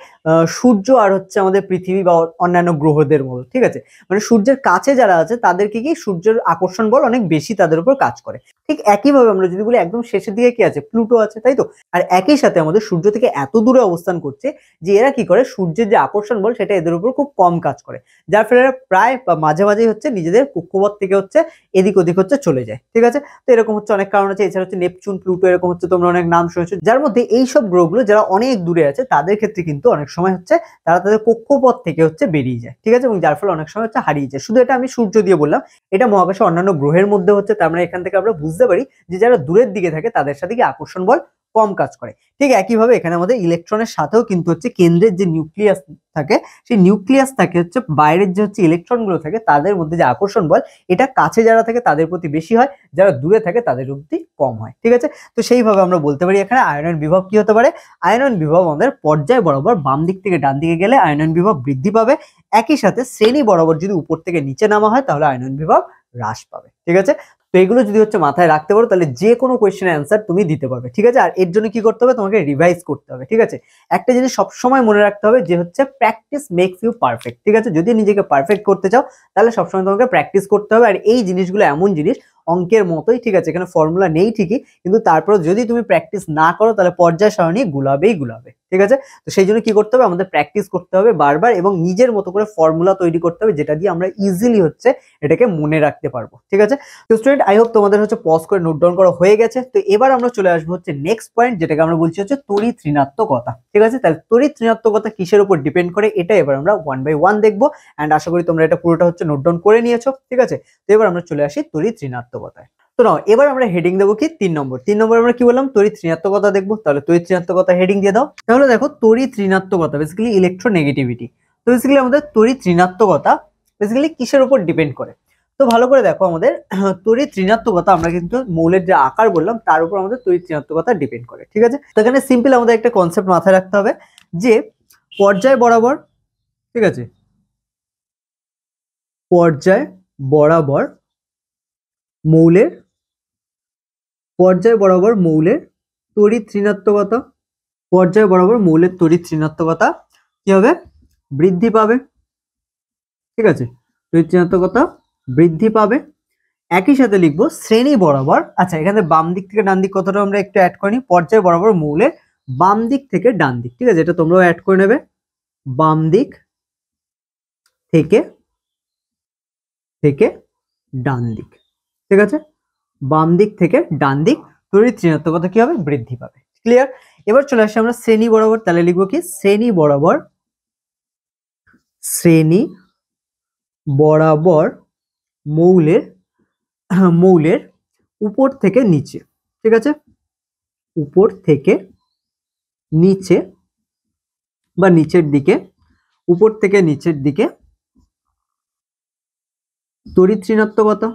সূর্য আর হচ্ছে আমাদের পৃথিবী বা অন্যান্য গ্রহদের মতো। ঠিক আছে, মানে সূর্যের কাছে যারা আছে তাদেরকে কি সূর্যের আকর্ষণ বল অনেক বেশি তাদের উপর কাজ করে। ঠিক একইভাবে আমরা যদি বলি একদম শেষের দিকে কি আছে, প্লুটো আছে, তাই তো। আর একই সাথে আমাদের সূর্য থেকে এত দূরে অবস্থান করছে যে এরা কি করে, সূর্যের যে আকর্ষণ বল সেটা এদের উপর খুব কম কাজ করে, যার ফলে এরা প্রায় বা মাঝে মাঝেই হচ্ছে নিজেদের কক্ষপথ থেকে হচ্ছে এদিক ওদিক হচ্ছে চলে যায়। ঠিক আছে, তো এরকম হচ্ছে অনেক কারণ আছে। এছাড়া হচ্ছে নেপচুন, প্লুটো, এরকম হচ্ছে তোমরা অনেক নাম শুনেছো, যার মধ্যে এই সব গ্রহগুলো যারা অনেক দূরে আছে তাদের ক্ষেত্রে কিন্তু অনেক সময় হচ্ছে তারা তাদের কক্ষপথ থেকে হচ্ছে বেরিয়ে যায়। ঠিক আছে, এবং যার ফলে অনেক সময় হচ্ছে হারিয়ে যায়। শুধু এটা আমি সূর্য দিয়ে বললাম, এটা মহাকাশে অন্যান্য গ্রহের মধ্যে হচ্ছে। তার মানে এখান থেকে আমরা বুঝতে পারি যে যারা দূরের দিকে থাকে তাদের সাথে কি আকর্ষণ বল কম কাজ করে। ঠিক একইভাবে এখানে আমাদের ইলেকট্রনের সাথেও কিন্তু হচ্ছে কেন্দ্রের যে নিউক্লিয়াস থাকে, সেই নিউক্লিয়াস থাকে হচ্ছে বাইরের যে হচ্ছে ইলেকট্রন গুলো থাকে তাদের মধ্যে যে আকর্ষণ বল এটা কাছে যারা থাকে তাদের প্রতি বেশি হয়, যারা দূরে থাকে তাদের প্রতি কম হয়। ঠিক আছে, তো সেইভাবে আমরা বলতে পারি এখানে আয়নন বিভব কি হতে পারে, আয়নন বিভব আমাদের পর্যায় বরাবর বাম দিক থেকে ডান দিকে গেলে আয়নন বিভব বৃদ্ধি পাবে। একই সাথে শ্রেণী বরাবর যদি উপর থেকে নিচে নামা হয় তাহলে আয়নন বিভব হ্রাস পাবে। ঠিক আছে, তো এগুলো যদি হচ্ছে মাথায় রাখতে পারো তাহলে যে কোনো কোয়েশ্চেনের অ্যান্সার তুমি দিতে পারবে। ঠিক আছে, আর এর জন্য কি করতে হবে, তোমাকে রিভাইজ করতে হবে। ঠিক আছে, একটা জিনিস সবসময় মনে রাখতে হবে যে হচ্ছে প্র্যাকটিস মেক্স ইউ পারফেক্ট। ঠিক আছে, যদি নিজেকে পারফেক্ট করতে চাও তাহলে সবসময় তোমাকে প্র্যাকটিস করতে হবে। আর এই জিনিসগুলো এমন জিনিস অঙ্কের মতোই, ঠিক আছে, এখানে ফর্মুলা নেই ঠিকই, কিন্তু তারপর যদি তুমি প্র্যাকটিস না করো তাহলে পর্যায় সারণী গুলাবেই গুলাবে। ঠিক আছে, তো সেই জন্য কি করতে হবে, আমাদের প্র্যাকটিস করতে হবে বারবার এবং নিজের মতো করে ফর্মুলা তৈরি করতে হবে যেটা দিয়ে আমরা ইজিলি হচ্ছে এটাকে মনে রাখতে পারবো। ঠিক আছে, তো স্টুডেন্ট আই হোপ তোমাদের হচ্ছে পজ করে নোট ডাউন করা হয়ে গেছে। তো এবার আমরা চলে আসবো হচ্ছে নেক্সট পয়েন্ট, যেটাকে আমরা বলছি হচ্ছে তড়িৎ ঋণাত্মকতা। ঠিক আছে, তাহলে তড়িৎ ঋণাত্মকতা কিসের উপর ডিপেন্ড করে এটা এবার আমরা ওয়ান বাই ওয়ান দেখবো। এন্ড আশা করি তোমরা এটা পুরোটা হচ্ছে নোট ডাউন করে নিয়েছো। ঠিক আছে, তো এবার আমরা চলে আসি তড়িৎ ঋণাত্মকতায়। তো নাও এবার আমরা হেডিং দেবো কি 3 নম্বর। 3 নম্বর আমরা কি বললাম, তড়িৎ ঋণাত্মকতা দেখবো। তাহলে তড়িৎ ঋণাত্মকতা হেডিং দিয়ে দাও। তাহলে দেখো তড়িৎ ঋণাত্মকতা বেসিক্যালি ইলেকট্রোনেগেটিভিটি। তো বেসিক্যালি আমাদের তড়িৎ ঋণাত্মকতা বেসিক্যালি কিসের উপর ডিপেন্ড করে, তো ভালো করে দেখো আমাদের তড়িৎ ঋণাত্মকতা আমরা কিন্তু মৌলের যে আকার বললাম তার উপর আমাদের তড়িৎ ঋণাত্মকতা ডিপেন্ড করে। ঠিক আছে, তো এখানে সিম্পল আমাদের একটা কনসেপ্ট মাথায় রাখতে হবে যে পর্যায় বরাবর, ঠিক আছে, পর্যায় বরাবর মৌলের, পর্যায় বরাবর মৌলের তড়িৎ ঋণাত্মকতা, পর্যায় বরাবর মৌলের তড়িৎ ঋণাত্মকতা কি হবে, বৃদ্ধি পাবে। ঠিক আছে, তড়িৎ ঋণাত্মকতা বৃদ্ধি পাবে। একই সাথে লিখবো শ্রেণী বরাবর, আচ্ছা এখানে বাম দিক থেকে ডান দিক কথাটা আমরা একটু অ্যাড করি, পর্যায় বরাবর মৌলের বাম দিক থেকে ডান দিক, ঠিক আছে, এটা তোমরাও অ্যাড করে নেবে, বাম দিক থেকে ডান দিক, ঠিক আছে, বাম দিক থেকে ডান দিক তড়িৎ ঋণাত্মকতা কি হবে, বৃদ্ধি পাবে। ক্লিয়ার? এবার চলে আসি আমরা শ্রেণী বরাবর, তাহলে লিখবো কি শ্রেণী বরাবর মৌলের উপর থেকে নিচে, ঠিক আছে, উপর থেকে নিচে বা নিচের দিকে, উপর থেকে নিচের দিকে তড়িৎ ঋণাত্মকতা,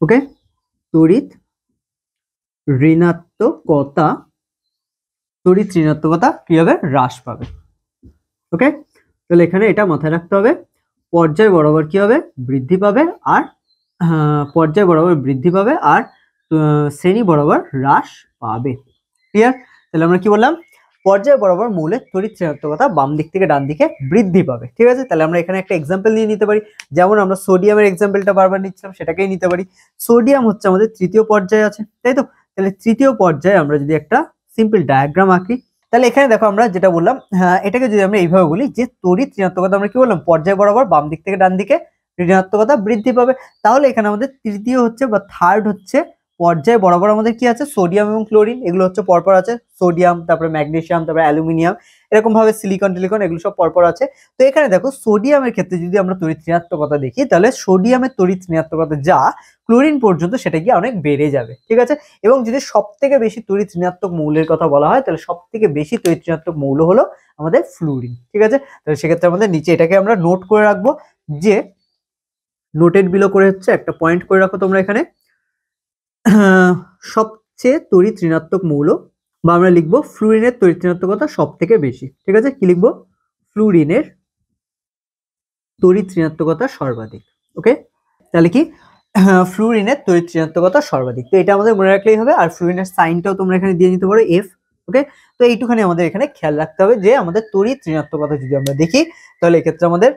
ওকে, তড়িৎ ঋণাত্মকতা কি হবে, হ্রাস পাবে। ওকে, তাহলে এখানে এটা মাথায় রাখতে হবে, পর্যায় বরাবর কি হবে, বৃদ্ধি পাবে, আর পর্যায় বরাবর বৃদ্ধি পাবে আর শ্রেণী বরাবর হ্রাস পাবে। ক্লিয়ার? তাহলে আমরা কি বললাম, পর্যায় বরাবর মৌলের তড়িৎ ঋণাত্মকতা বাম দিক থেকে ডান দিকে বৃদ্ধি পাবে। ঠিক আছে, তাহলে আমরা এখানে একটা এক্সাম্পল নিয়ে নিতে পারি, যেমন আমরা সোডিয়ামের এক্সাম্পলটা বারবার নিচ্ছিলাম, সেটাকেই নিতে পারি। সোডিয়াম হচ্ছে আমাদের তৃতীয় পর্যায়ে আছে, তাই তো? তাহলে তৃতীয় পর্যায়ে আমরা যদি একটা সিম্পল ডায়াগ্রাম আঁকি, তাহলে এখানে দেখো আমরা যেটা বললাম, এটাকে যদি আমরা এইভাবে বলি যে তড়িৎ ঋণাত্মকতা আমরা কি বললাম, পর্যায় বরাবর বাম দিক থেকে ডান দিকে ঋণাত্মকতা বৃদ্ধি পাবে। তাহলে এখানে আমাদের তৃতীয় হচ্ছে বা থার্ড হচ্ছে পর্যায় বরাবর আমাদের কি আছে, সোডিয়াম এবং ক্লোরিন, এগুলো হচ্ছে পরপর আছে, সোডিয়াম তারপরে ম্যাগনেসিয়াম তারপরে অ্যালুমিনিয়াম, এরকম ভাবে সিলিকন টিলিকন এগুলো সব পরপর আছে। তো এখানে দেখো সোডিয়ামের ক্ষেত্রে যদি আমরা তড়িৎ ঋণাত্মকতা দেখি, তাহলে সোডিয়ামের তড়িৎ ঋণাত্মকতা যা ক্লোরিন পর্যন্ত সেটা গিয়ে অনেক বেড়ে যাবে। ঠিক আছে, এবং যদি সব থেকে বেশি তড়িৎ ঋণাত্মক মৌলের কথা বলা হয়, তাহলে সব থেকে বেশি তড়িৎ ঋণাত্মক মৌল হলো আমাদের ফ্লুরিন। ঠিক আছে, তাহলে সেক্ষেত্রে আমাদের নিচে এটাকে আমরা নোট করে রাখবো, যে নোটেড বিলো করে হচ্ছে একটা পয়েন্ট করে রাখো তোমরা এখানে, সবচেয়ে তড়িৎ ঋণাত্মক মৌল, বা আমরা লিখবো ফ্লুরিনের তড়িৎ ঋণাত্মকতা সব থেকে বেশি। ঠিক আছে, কি লিখবো, ফ্লুরিনের তড়িৎ ঋণাত্মকতা সর্বাধিক। ওকে, তাহলে কি ফ্লুরিনের তড়িৎ ঋণাত্মকতা সর্বাধিক, তো এটা আমাদের মনে রাখলেই হবে। আর ফ্লুরিনের সাইনটাও তোমরা এখানে দিয়ে নিতে পারো, এফ। ওকে, তো এইটুখানি আমাদের এখানে খেয়াল রাখতে হবে যে আমাদের তড়িৎ ঋণাত্মকতা যদি আমরা দেখি, তাহলে এক্ষেত্রে আমাদের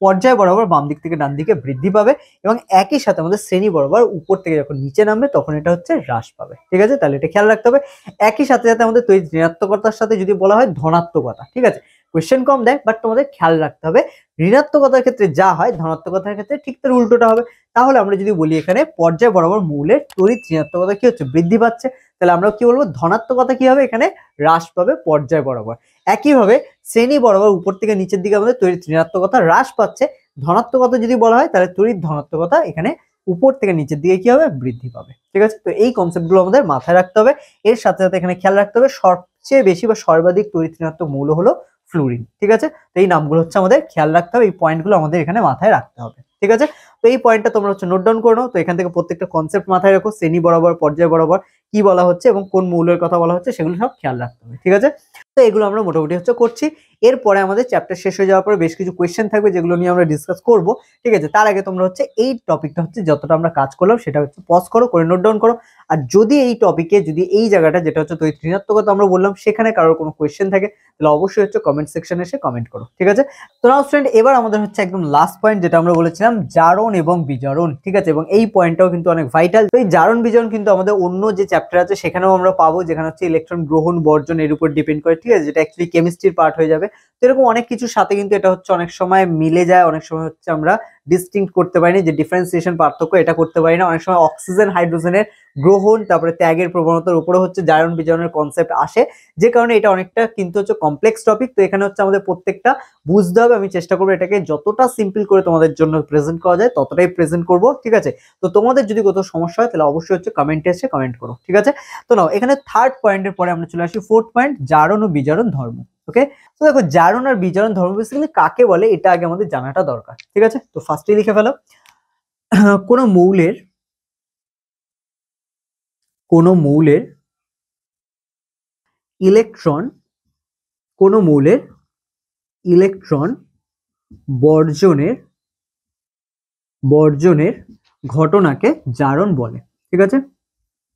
পর্যায় বরাবর বাম দিক থেকে ডান দিকে বৃদ্ধি পাবে, এবং একই সাথে আমাদের শ্রেণী বরাবর উপর থেকে যখন নিচে নামবে তখন এটা হচ্ছে হ্রাস পাবে। ঠিক আছে, তাহলে এটা খেয়াল রাখতে হবে। একই সাথে সাথে আমাদের তড়িৎ ঋণাত্মকতার সাথে যদি বলা হয় ধনাত্মকতা, ঠিক আছে, কোয়েশ্চেন কম দেয়, বাট তোমাদের খেয়াল রাখতে হবে ঋণাত্মকতার ক্ষেত্রে যা হয় ধনাত্মকতার ক্ষেত্রে ঠিক তার উল্টোটা হবে। তাহলে আমরা যদি বলি এখানে পর্যায় বরাবর মৌলের তড়িৎ ঋণাত্মকতা কি হচ্ছে, বৃদ্ধি পাচ্ছে, তাহলে আমরা কি বলবো, ধনাত্মকতা কি হবে, এখানে হ্রাস পাবে পর্যায় বরাবর। একইভাবে শ্রেণী বরাবর উপর থেকে নিচের দিকে আমাদের তড়িৎ ঋণাত্মকতা হ্রাস পাচ্ছে, ধনাত্মকতা যদি বলা হয় তাহলে তড়িৎ ধনাত্মকতা এখানে উপর থেকে নিচের দিকে কি হবে, বৃদ্ধি পাবে। ঠিক আছে, তো এই কনসেপ্টগুলো আমাদের মাথায় রাখতে হবে। এর সাথে সাথে এখানে খেয়াল রাখতে হবে সবচেয়ে বেশি বা সর্বাধিক তড়িৎ ঋণাত্মক মৌল হলো ফ্লুরিন। ঠিক আছে, তো এই নামগুলো হচ্ছে আমাদের খেয়াল রাখতে হবে, এই পয়েন্টগুলো আমাদের এখানে মাথায় রাখতে হবে। ঠিক আছে, তো এই পয়েন্টটা তোমরা হচ্ছে নোট ডাউন করে নাও। তো এখান থেকে প্রত্যেকটা কনসেপ্ট মাথায় রাখো, শ্রেণী বরাবর পর্যায় বরাবর কি বলা হচ্ছে এবং কোন মৌলের কথা বলা হচ্ছে সেগুলো সব খেয়াল রাখতে হবে। ঠিক আছে, তো এগুলো আমরা মোটামুটি হচ্ছে করছি। এরপরে আমাদের চ্যাপ্টার শেষ হয়ে যাওয়ার পরে বেশ কিছু কোয়েশ্চেন থাকবে যেগুলো নিয়ে আমরা ডিসকাস করব। ঠিক আছে, তার আগে তোমরা হচ্ছে এই টপিকটা হচ্ছে যতটা আমরা কাজ করলাম সেটা হচ্ছে পজ করো, করে নোট ডাউন করো। আর যদি এই টপিকে যদি এই জায়গাটা যেটা হচ্ছে তড়িৎ ঋণাত্মকতা আমরা বললাম সেখানে কারোর কোনো কোয়েশ্চেন থাকে, তাহলে অবশ্যই হচ্ছে কমেন্ট সেকশনে এসে কমেন্ট করো। ঠিক আছে, তো নাও স্টুডেন্ট, এবার আমাদের হচ্ছে একদম লাস্ট পয়েন্ট যেটা আমরা বলেছিলাম, জারণ এবং বিজারণ। ঠিক আছে, এবং এই পয়েন্টটাও কিন্তু অনেক ভাইটাল। তো এই জারণ বিজারণ কিন্তু আমাদের অন্য যে চ্যাপ্টার আছে সেখানেও আমরা পাবো, যেখানে হচ্ছে ইলেকট্রন গ্রহণ বর্জন এর উপর ডিপেন্ড করে। ঠিক আছে, যেটা অ্যাকচুয়ালি কেমিস্ট্রির পার্ট হয়ে যাবে। তো এরকম অনেক কিছুর সাথে কিন্তু এটা হচ্ছে অনেক সময় মিলে যায়, অনেক সময় হচ্ছে আমরা ডিস্টিংক্ট করতে পারি না, যে ডিফারেন্সিয়েশন পার্থক্য এটা করতে পারি না। অনেক সময় অক্সিজেন হাইড্রোজেনের গ্রহণ তারপরে ত্যাগের প্রবণতার উপরে হচ্ছে জারণ বিজারণের কনসেপ্ট আসে, যে কারণে এটা অনেকটা কিন্তু হচ্ছে কমপ্লেক্স টপিক। তো এখানে হচ্ছে আমাদের প্রত্যেকটা বুঝতে হবে। আমি চেষ্টা করবো এটাকে যতটা সিম্পল করে তোমাদের জন্য প্রেজেন্ট করা যায় ততটাই প্রেজেন্ট করব। ঠিক আছে, তো তোমাদের যদি কোথাও সমস্যা হয় তাহলে অবশ্যই হচ্ছে কমেন্টে এসে কমেন্ট করো। ঠিক আছে, তো নাও এখানে থার্ড পয়েন্টের পরে আমরা চলে আসি ফোর্থ পয়েন্ট, জারণ ও বিজারণ ধর্ম। ওকে, তো দেখো জারণ আর বিজারণ ধর্ম বেসিক্যালি কাকে বলে এটা আগে আমাদের জানাটা দরকার। ঠিক আছে, তো ফার্স্টে লিখে ফেলো, কোনো মৌলের ইলেকট্রন বর্জনের ঘটনাকে জারণ বলে। ঠিক আছে,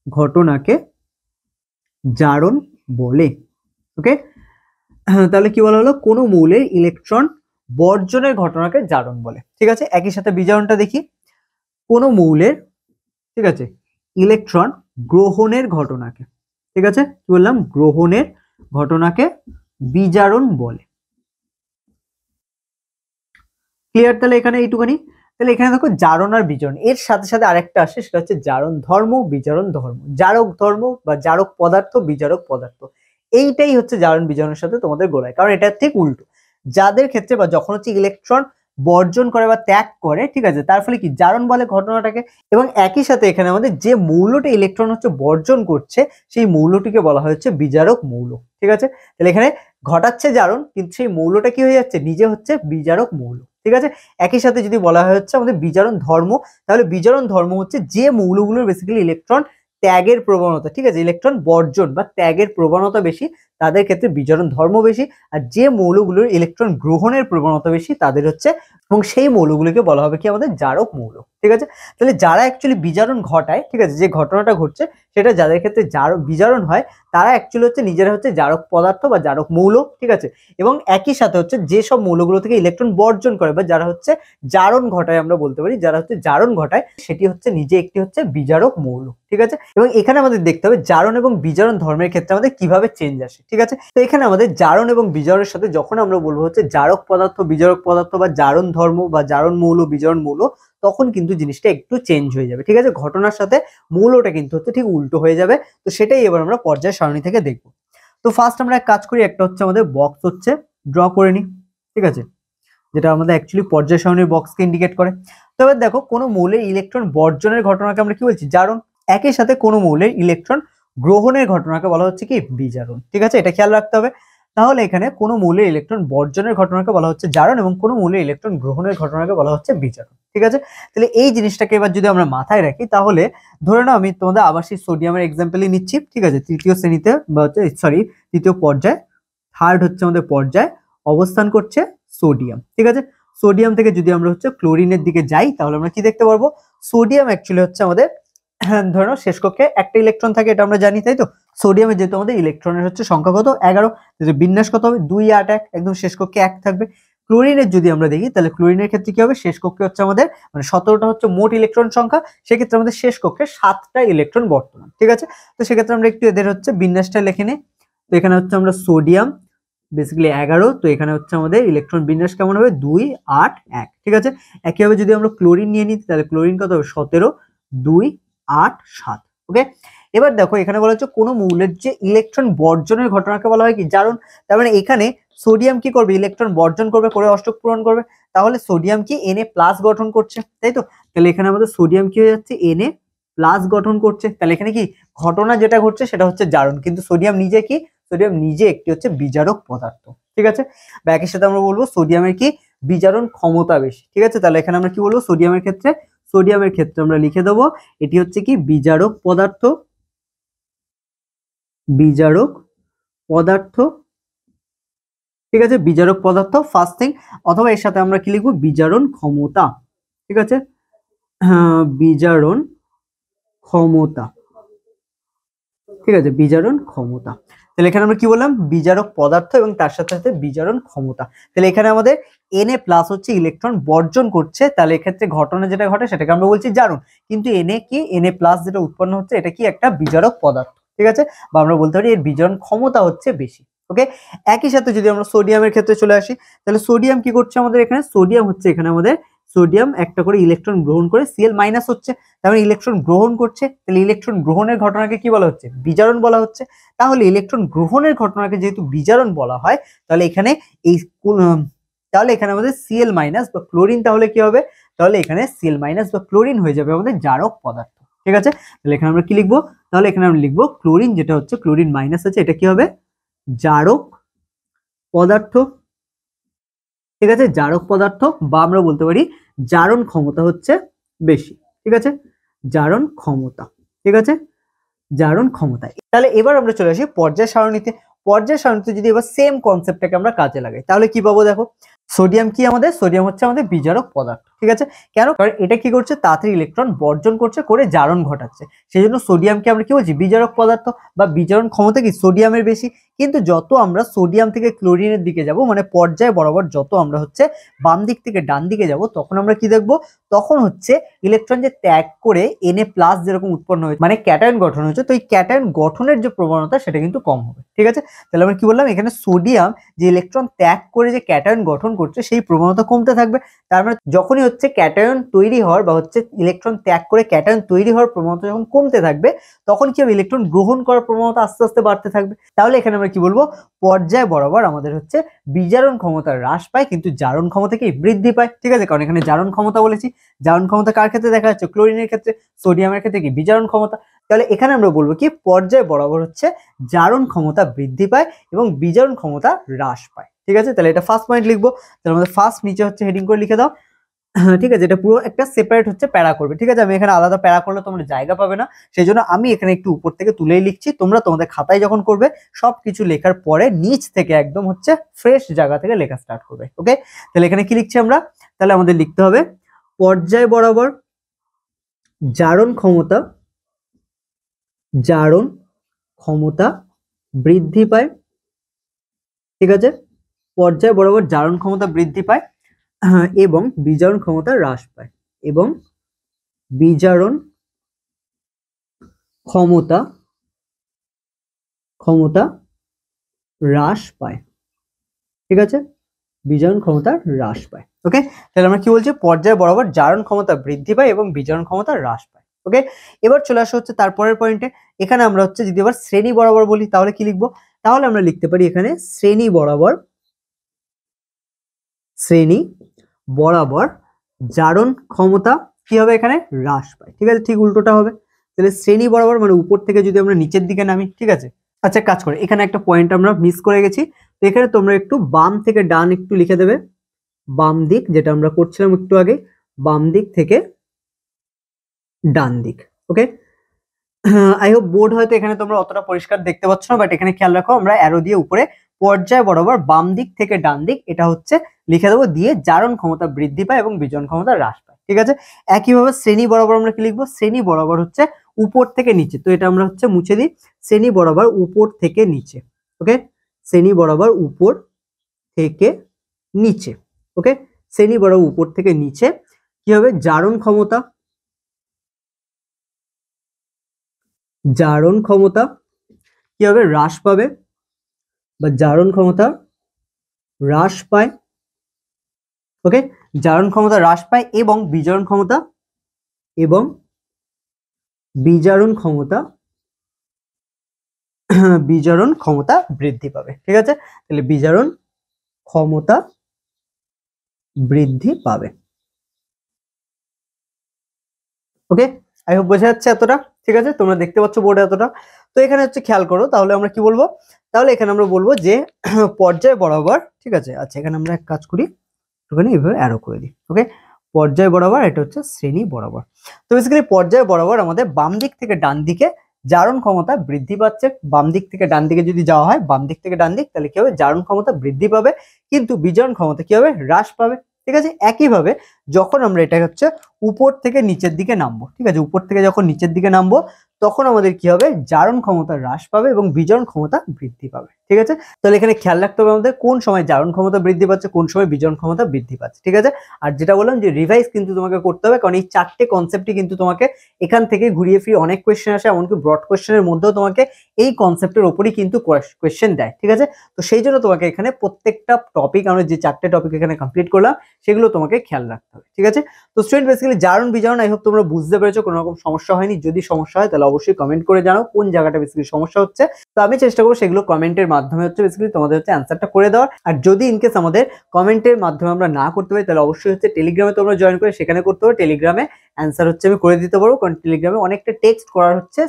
ঘটনাকে জারণ বলে। ওকে, তাহলে কি বলা হলো, কোনো মৌলের ইলেকট্রন বর্জনের ঘটনাকে জারণ বলে। ঠিক আছে, একই সাথে বিজারণটা দেখি। কোনো মৌলের, ঠিক আছে, ইলেকট্রন গ্রহণের ঘটনাকে, ঠিক আছে, কি বললাম, গ্রহণের ঘটনাকে বিজারণ বলে। ক্লিয়ার? তাহলে এখানে এইটুখানি। তাহলে এখানে দেখো জারণ আর বিজারণ, এর সাথে সাথে আরেকটা আসে, সেটা হচ্ছে জারণ ধর্ম, বিজারণ ধর্ম। জারক ধর্ম বা জারক পদার্থ, বিজারক পদার্থ, এইটাই হচ্ছে জারণ বিজারণের সাথে তোমাদের গোলায়, কারণ এটা ঠিক উল্টো। যাদের ক্ষেত্রে বা যখন হচ্ছে ইলেকট্রন বর্জন করে বা ত্যাগ করে, ঠিক আছে, তার ফলে কি জারণ বলে ঘটনাটাকে। এবং একই সাথে এখানে আমাদের যে মৌলটি ইলেকট্রন হচ্ছে বর্জন করছে, সেই মৌলটিকে বলা হচ্ছে বিজারক মৌল। ঠিক আছে, তাহলে এখানে ঘটাচ্ছে জারণ, কিন্তু সেই মৌলটা কি হয়ে যাচ্ছে, নিজে হচ্ছে বিজারক মৌল। ঠিক আছে, একই সাথে যদি বলা হয় হচ্ছে আমাদের বিজারণ ধর্ম, তাহলে বিজারণ ধর্ম হচ্ছে যে মৌলগুলোর বেসিক্যালি ইলেকট্রন ত্যাগের প্রবণতা, ঠিক আছে, ইলেকট্রন বর্জন বা ত্যাগের প্রবণতা বেশি, তাদের ক্ষেত্রে বিজারণ ধর্ম বেশি। আর যে মৌলগুলোর ইলেকট্রন গ্রহণের প্রবণতা বেশি, তাদের হচ্ছে, এবং সেই মৌলগুলোকে বলা হবে কি আমাদের জারক মৌল। ঠিক আছে, তাহলে যারা অ্যাকচুয়ালি বিজারণ ঘটায়, ঠিক আছে, যে ঘটনাটা ঘটছে সেটা যাদের ক্ষেত্রে বিজারণ হয়, তারা অ্যাকচুয়ালি হচ্ছে নিজেরা হচ্ছে জারক পদার্থ বা জারক মৌল। ঠিক আছে, এবং একই সাথে হচ্ছে যেসব মৌলগুলো থেকে ইলেকট্রন বর্জন করে বা যারা হচ্ছে জারণ ঘটায়, আমরা বলতে পারি যারা হচ্ছে জারণ ঘটায়, সেটি হচ্ছে নিজে একটি হচ্ছে বিজারক মৌল। ঠিক আছে, এবং এখানে আমাদের দেখতে হবে জারণ এবং বিজারণ ধর্মের ক্ষেত্রে আমাদের কিভাবে চেঞ্জ আসে। ঠিক আছে, তো এখানে আমাদের জারণ এবং বিজারণের সাথে যখন আমরা বলবো হচ্ছে জারক পদার্থ, বিজারক পদার্থ বা জারণ ধর্ম বা জারণ মৌল, বিজারণ মৌল, তখন কিন্তু জিনিসটা একটু চেঞ্জ হয়ে যাবে। ঠিক আছে, ঘটনার সাথে মৌলটা কিন্তু হচ্ছে ঠিক উল্টো হয়ে যাবে। তো সেটাই এবার আমরা পর্যায় সারণী থেকে দেখবো। তো ফার্স্ট আমরা এক কাজ করি, একটা হচ্ছে আমাদের বক্স হচ্ছে ড্র করে নিই। ঠিক আছে, যেটা আমাদের অ্যাকচুয়ালি পর্যায় সারণীর বক্সকে ইন্ডিকেট করে। তো এবার দেখো, কোনো মৌলের ইলেকট্রন বর্জনের ঘটনাকে আমরা কি বলছি, জারণ। একই সাথে কোনো মৌলের ইলেকট্রন গ্রহণের ঘটনাকে বলা হচ্ছে কি, বিজারণ। ঠিক আছে, এটা খেয়াল রাখতে হবে। তাহলে এখানে কোনো মৌলের ইলেকট্রন বর্জনের ঘটনাকে বলা হচ্ছে জারণ, এবং কোনো মৌলের ইলেকট্রন গ্রহণের ঘটনাকে বলা হচ্ছে বিজারণ। ঠিক আছে, তাহলে এই জিনিসটাকে এবার যদি আমরা মাথায় রাখি, তাহলে ধরে নাও আমি তোমাদের আবার সেই সোডিয়ামের এক্সাম্পলই নিচ্ছি। ঠিক আছে, তৃতীয় শ্রেণীতে বা হচ্ছে সরি তৃতীয় পর্যায়ে, থার্ড হচ্ছে আমাদের পর্যায়ে অবস্থান করছে সোডিয়াম। ঠিক আছে, সোডিয়াম থেকে যদি আমরা হচ্ছে ক্লোরিনের দিকে যাই, তাহলে আমরা কি দেখতে পারবো, সোডিয়াম অ্যাকচুয়ালি হচ্ছে আমাদের ধরো শেষ কক্ষে একটা ইলেকট্রন থাকে, এটা আমরা জানি, তাই তো। সোডিয়ামের যেহেতু আমাদের ইলেকট্রনের হচ্ছে সংখ্যা কত, 11, বিন্যাস কত হবে, 2, 8, 1, একদম শেষ কক্ষে 1 থাকবে। ক্লোরিনের যদি আমরা দেখি, তাহলে ক্লোরিনের ক্ষেত্রে কি হবে, শেষ কক্ষে হচ্ছে আমাদের মানে 17টা হচ্ছে মোট ইলেকট্রন সংখ্যা, সেক্ষেত্রে আমাদের শেষ কক্ষে 7টা ইলেকট্রন বর্তমান। ঠিক আছে, তো সেক্ষেত্রে আমরা একটু এদের হচ্ছে বিন্যাসটা লিখে নিই। তো এখানে হচ্ছে আমরা সোডিয়াম বেসিক্যালি 11, তো এখানে হচ্ছে আমাদের ইলেকট্রন বিন্যাস কেমন হবে, 2, 8, 1। ঠিক আছে, একইভাবে যদি আমরা ক্লোরিন নিয়ে নিই, তাহলে ক্লোরিন কত হবে, 17, 2, 8, 7। ওকে, এবার দেখো এখানে বলা হচ্ছে কোনো মৌলের যে ইলেকট্রন বর্জনের ঘটনাকে বলা হয় কি, জারণ। তার মানে এখানে সোডিয়াম কি করবে, ইলেকট্রন বর্জন করবে, করে অষ্টক পূরণ করবে। তাহলে সোডিয়াম কি Na+ গঠন করছে, তাই তো। তাহলে এখানে আমাদের সোডিয়াম কি হয়ে যাচ্ছে, Na+ গঠন করছে। তাহলে এখানে কি ঘটনা যেটা ঘটছে সেটা হচ্ছে জারণ, কিন্তু সোডিয়াম নিজে কি, সোডিয়াম নিজে একটি হচ্ছে বিজারক পদার্থ। ঠিক আছে, বা একই সাথে আমরা বলবো সোডিয়ামের কি, বিজারণ ক্ষমতা বেশি। ঠিক আছে, তাহলে এখানে আমরা কি বলবো, সোডিয়ামের ক্ষেত্রে আমরা লিখে দেবো এটি হচ্ছে কি বিজারক পদার্থ, বিজারক পদার্থ। ঠিক আছে, বিজারক পদার্থ ফার্স্ট থিং, অথবা এর সাথে আমরা কি লিখবো, বিজারণ ক্ষমতা। ঠিক আছে, বিজারণ ক্ষমতা। ঠিক আছে, বিজারণ ক্ষমতা। তাহলে এখানে আমরা কি বললাম, বিজারক পদার্থ এবং তার সাথে সাথে বিজারণ ক্ষমতা। তাহলে এখানে আমাদের Na+ হচ্ছে ইলেকট্রন বর্জন করছে, তাহলে এক্ষেত্রে ঘটনা যেটা ঘটে সেটাকে আমরা বলছি জারণ, কিন্তু Na+ যেটা উৎপন্ন হচ্ছে এটা কি একটা বিজারক পদার্থ। ঠিক আছে, বা আমরা বলতে পারি এর বিজারণ ক্ষমতা হচ্ছে বেশি। ওকে, একই সাথে যদি আমরা সোডিয়ামের ক্ষেত্রে চলে আসি, তাহলে সোডিয়াম কি করছে আমাদের এখানে, সোডিয়াম হচ্ছে এখানে আমাদের সোডিয়াম একটা করে ইলেকট্রন গ্রহণ করে Cl- হচ্ছে, তার মানে ইলেকট্রন গ্রহণ করছে। তাহলে ইলেকট্রন গ্রহণের ঘটনাকে কি বলা হচ্ছে, বিজারণ বলা হচ্ছে। তাহলে ইলেকট্রন গ্রহণের ঘটনাকে যেহেতু বিজারণ বলা হয়, তাহলে এখানে এই তাহলে এখানে আমাদের Cl- বা ক্লোরিন তাহলে কি হবে, তাহলে এখানে Cl- বা ক্লোরিন হয়ে যাবে আমাদের জারক পদার্থ। ঠিক আছে, তাহলে এখানে আমরা কি লিখবো, তাহলে এখানে আমরা লিখবো ক্লোরিন, যেটা হচ্ছে ক্লোরিন মাইনাস আছে, এটা কি হবে, জারক পদার্থ। ঠিক আছে, জারক পদার্থ, বা আমরা বলতে পারি জারণ ক্ষমতা হচ্ছে বেশি। ঠিক আছে, জারণ ক্ষমতা। ঠিক আছে, জারণ ক্ষমতা। তাহলে এবার আমরা চলে আসি পর্যায় সারণীতে। পর্যায় সারণীতে যদি এবার সেম কনসেপ্টটাকে আমরা কাজে লাগাই, তাহলে কি পাবো, দেখো সোডিয়াম কি আমাদের, সোডিয়াম হচ্ছে আমাদের বিজারক পদার্থ, ঠিক আছে। কেন, কারণ এটা কি করছে, তাড়াতাড়ি ইলেকট্রন বর্জন করছে, করে জারণ ঘটাচ্ছে। সেই জন্য সোডিয়ামকে আমরা কি বলছি, বিজারক পদার্থ, বা বিজারণ ক্ষমতা কি সোডিয়ামের বেশি। কিন্তু যত আমরা সোডিয়াম থেকে ক্লোরিনের দিকে যাব, মানে পর্যায় বরাবর যত আমরা হচ্ছে বাম দিক থেকে ডান দিকে যাব, তখন আমরা কি দেখব, তখন হচ্ছে ইলেকট্রন যে ত্যাগ করে Na+ যেরকম উৎপন্ন হয়েছে, মানে ক্যাটায়ন গঠন হয়েছে, তো এই ক্যাটায়ন গঠনের যে প্রবণতা সেটা কিন্তু কম হবে, ঠিক আছে। তাহলে আমরা কি বললাম, এখানে সোডিয়াম যে ইলেকট্রন ত্যাগ করে যে ক্যাটায়ন গঠন করছে সেই প্রবণতা কমতে থাকবে। তার মানে যখনই হচ্ছে ক্যাটায়ন তৈরি হওয়ার বা হচ্ছে ইলেকট্রন ত্যাগ করে ক্যাটায়ন তৈরি হওয়ার প্রবণতা যখন কমতে থাকবে, তখন কি হবে, ইলেকট্রন গ্রহণ করার প্রবণতা আস্তে আস্তে বাড়তে থাকবে। তাহলে এখানে আমরা কি বলবো, পর্যায় বরাবর আমাদের হচ্ছে বিজারণ ক্ষমতা হ্রাস পায় কিন্তু জারণ ক্ষমতা কি বৃদ্ধি পায়, ঠিক আছে। কারণ এখানে জারণ ক্ষমতা বলেছি, জারণ ক্ষমতা কার ক্ষেত্রে দেখা যাচ্ছে, ক্লোরিনের ক্ষেত্রে, সোডিয়ামের ক্ষেত্রে কি বিজারণ ক্ষমতা। তাহলে এখানে আমরা বলবো কি, পর্যায় বরাবর হচ্ছে জারণ ক্ষমতা বৃদ্ধি পায় এবং বিজারণ ক্ষমতা হ্রাস পায়, ঠিক আছে। তাহলে এটা ফার্স্ট পয়েন্ট লিখবো। তাহলে আমাদের ফার্স্ট নিচে হচ্ছে হেডিং করে লিখে দাও, ঠিক আছে। এটা পুরো একটা সেপারেট হচ্ছে প্যারা করবে, ঠিক আছে। আমি এখানে আলাদা প্যারা করলে তোমরা জায়গা পাবে না, সেই জন্য আমি এখানে একটু উপর থেকে তুলেই লিখছি। তোমরা তোমাদের খাতায় যখন করবে সবকিছু লেখার পরে নিচ থেকে একদম হচ্ছে ফ্রেশ জায়গা থেকে লেখা স্টার্ট করবে, ওকে। তাহলে এখানে কি লিখছি আমরা, তাহলে আমাদের লিখতে হবে পর্যায় বরাবর জারণ ক্ষমতা, জারণ ক্ষমতা বৃদ্ধি পায়, ঠিক আছে। পর্যায় বরাবর জারণ ক্ষমতা বৃদ্ধি পায় এবং বিজারণ ক্ষমতা হ্রাস পায়, এবং বিজারণ ক্ষমতা হ্রাস পায়, ঠিক আছে। বিজারণ ক্ষমতা হ্রাস পায়, ওকে। তাহলে আমরা কি বলছি, পর্যায় বরাবর জারণ ক্ষমতা বৃদ্ধি পায় এবং বিজারণ ক্ষমতা হ্রাস পায়, ওকে। এবার চলে আসা হচ্ছে তারপরের পয়েন্টে। এখানে আমরা হচ্ছে যদি আবার শ্রেণী বরাবর বলি তাহলে কি লিখবো, তাহলে আমরা লিখতে পারি এখানে শ্রেণী বরাবর জারণ ক্ষমতা কি হবে, এখানে হ্রাস পায়, ঠিক আছে। ঠিক উল্টোটা হবে। তাহলে শ্রেণী বরাবর মানে উপর থেকে যদি আমরা নিচের দিকে নামি, ঠিক আছে। আচ্ছা, কাজ করে এখানে একটা পয়েন্ট আমরা মিস করে গেছি, তো এখানে তোমরা একটু বাম থেকে ডান একটু লিখে দেবে, বাম দিক, যেটা আমরা করছিলাম একটু আগে, বাম দিক থেকে ডান দিক, ওকে। আই হোপ বোর্ড হয়তো এখানে তোমরা অতটা পরিষ্কার দেখতে পাচ্ছ না, বাট এখানে খেয়াল রাখো, আমরা অ্যারো দিয়ে উপরে পর্যায় বরাবর বাম দিক থেকে ডান দিক এটা হচ্ছে লিখে দেবো, দিয়ে জারণ ক্ষমতা বৃদ্ধি পায় এবং বিজারণ ক্ষমতা হ্রাস পায়, ঠিক আছে। একইভাবে শ্রেণী বরাবর আমরা কি লিখবো, শ্রেণী বরাবর হচ্ছে উপর থেকে নিচে, তো এটা আমরা হচ্ছে মুছে দিই, শ্রেণী বরাবর উপর থেকে নিচে, ওকে। শ্রেণী বরাবর উপর থেকে নিচে, ওকে। শ্রেণী বরাবর উপর থেকে নিচে কি হবে, জারণ ক্ষমতা কি হবে, হ্রাস পাবে, বা জারণ ক্ষমতা হ্রাস পায়, ওকে। জারণ ক্ষমতা হ্রাস পায় এবং বিজারণ ক্ষমতা বিজারণ ক্ষমতা বৃদ্ধি পাবে, ঠিক আছে। তাহলে বিজারণ ক্ষমতা বৃদ্ধি পাবে, ওকে। আই হোপ বোঝা যাচ্ছে এতটা, ঠিক আছে। তোমরা দেখতে পাচ্ছ বোর্ডে এতটা। তো এখানে হচ্ছে খেয়াল করো, তাহলে আমরা কি বলবো, তাহলে এখানে আমরা বলবো যে পর্যায় বরাবর, ঠিক আছে। আচ্ছা, এখানে আমরা এক কাজ করি, একটুখানি এইভাবে অ্যারো করে দিই, ওকে। পর্যায় বরাবর, এটা হচ্ছে শ্রেণী বরাবর। তো বেসিক্যালি পর্যায় বরাবর আমাদের বাম দিক থেকে ডান দিকে জারণ ক্ষমতা বৃদ্ধি পাচ্ছে। বাম দিক থেকে ডান দিকে যদি যাওয়া হয়, বাম দিক থেকে ডান দিক, তাহলে কি হবে, জারণ ক্ষমতা বৃদ্ধি পাবে কিন্তু বিজারণ ক্ষমতা কি হবে, হ্রাস পাবে, ঠিক আছে। একইভাবে যখন আমরা এটা হচ্ছে উপর থেকে নিচের দিকে নামবো, ঠিক আছে, উপর থেকে যখন নিচের দিকে নামবো তখন আমাদের কি হবে, জারণ ক্ষমতা হ্রাস পাবে এবং বিজারণ ক্ষমতা বৃদ্ধি পাবে, ঠিক আছে। তাহলে এখানে খেয়াল রাখতে হবে আমাদের কোন সময় জারণ ক্ষমতা বৃদ্ধি পাচ্ছে, কোন সময় বিজারণ ক্ষমতা বৃদ্ধি পাচ্ছে, ঠিক আছে। আর যেটা বললাম যে রিভাইজ কিন্তু তোমাকে করতে হবে, কারণ এই চারটে কনসেপ্টই কিন্তু তোমাকে এখান থেকে ঘুরিয়ে ফিরিয়ে অনেক কোয়েশ্চেন আসে, এমনকি ব্রড কোয়েশ্চেনের মধ্যেও তোমাকে এই কনসেপ্টের উপরই কিন্তু কোয়েশ্চেন দেয়, ঠিক আছে। তো সেই জন্য তোমাকে এখানে প্রত্যেকটা টপিক, আমরা যে চারটে টপিক এখানে কমপ্লিট করলাম সেগুলো তোমাকে খেয়াল রাখতে হবে, ঠিক আছে। তো স্টুডেন্ট বেসিক্যালি জারণ বিজারণ আই হোপ তোমরা বুঝতে পেরেছো, কোনো রকম সমস্যা হয়নি। যদি সমস্যা হয় তাহলে অবশ্যই কমেন্ট করে জানাও কোন জায়গাটা বেসিক্যালি সমস্যা হচ্ছে, তো আমি চেষ্টা করবো সেগুলো কমেন্টের মাধ্যমে হচ্ছে বেসিক্যালি তোমাদের হচ্ছে অ্যান্সারটা করে দেওয়ার। আর যদি ইনকেস আমাদের কমেন্টের মাধ্যমে আমরা না করতে পারি তাহলে অবশ্যই হচ্ছে টেলিগ্রামে তোমরা জয়েন করে সেখানে করতে পারো। টেলিগ্রামে অ্যান্সার হচ্ছে আমি করে দিতে পারবো, কারণ টেলিগ্রামে অনেকটা টেক্সট করার হচ্ছে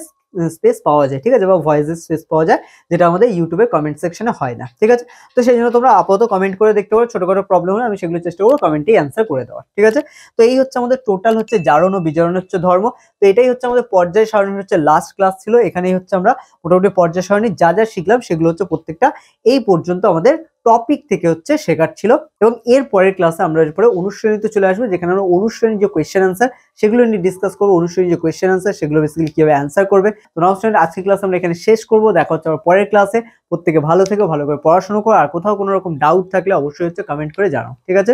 স্পেস পাওয়া যায়, ঠিক আছে, বা ভয়েসের স্পেস পাওয়া যায়, যেটা আমাদের ইউটিউবে কমেন্ট সেকশনে হয় না, ঠিক আছে। তো সেই জন্য তোমরা আপাতত কমেন্ট করে দেখতে পারো, ছোটখাটো প্রবলেম হলে আমি সেগুলো চেষ্টা করবো কমেন্টেই অ্যান্সার করে দেওয়ার, ঠিক আছে। তো এই হচ্ছে আমাদের টোটাল হচ্ছে জারণ ও বিজারণ হচ্ছে ধর্ম। তো এটাই হচ্ছে আমাদের পর্যায় সারণীর হচ্ছে লাস্ট ক্লাস ছিল। এখানেই হচ্ছে আমরা মোটামুটি পর্যায় সারণী যা যা শিখলাম সেগুলো হচ্ছে প্রত্যেকটা এই পর্যন্ত আমাদের টপিক থেকে হচ্ছে শেখার ছিল। এবং এর পরের ক্লাসে আমরা এরপরে অনুশ্রেণীতে চলে আসবো, যেখানে আমরা অনুশ্রেণীর যে কোয়েশ্চেন আনসার সেগুলো নিয়ে ডিসকাস করবো। অনুশ্রেণীর যে কোয়েশ্চেন আনসার সেগুলো বেসিক্যালি কিভাবে অ্যান্সার করবে। তো নাও স্টুডেন্ট, আজকের ক্লাস আমরা এখানে শেষ করবো। দেখা হচ্ছে আবার পরের ক্লাসে। প্রত্যেকে ভালো থেকো, ভালো করে পড়াশোনা করো, আর কোথাও কোনো রকম ডাউট থাকলে অবশ্যই হচ্ছে কমেন্ট করে জানাও, ঠিক আছে?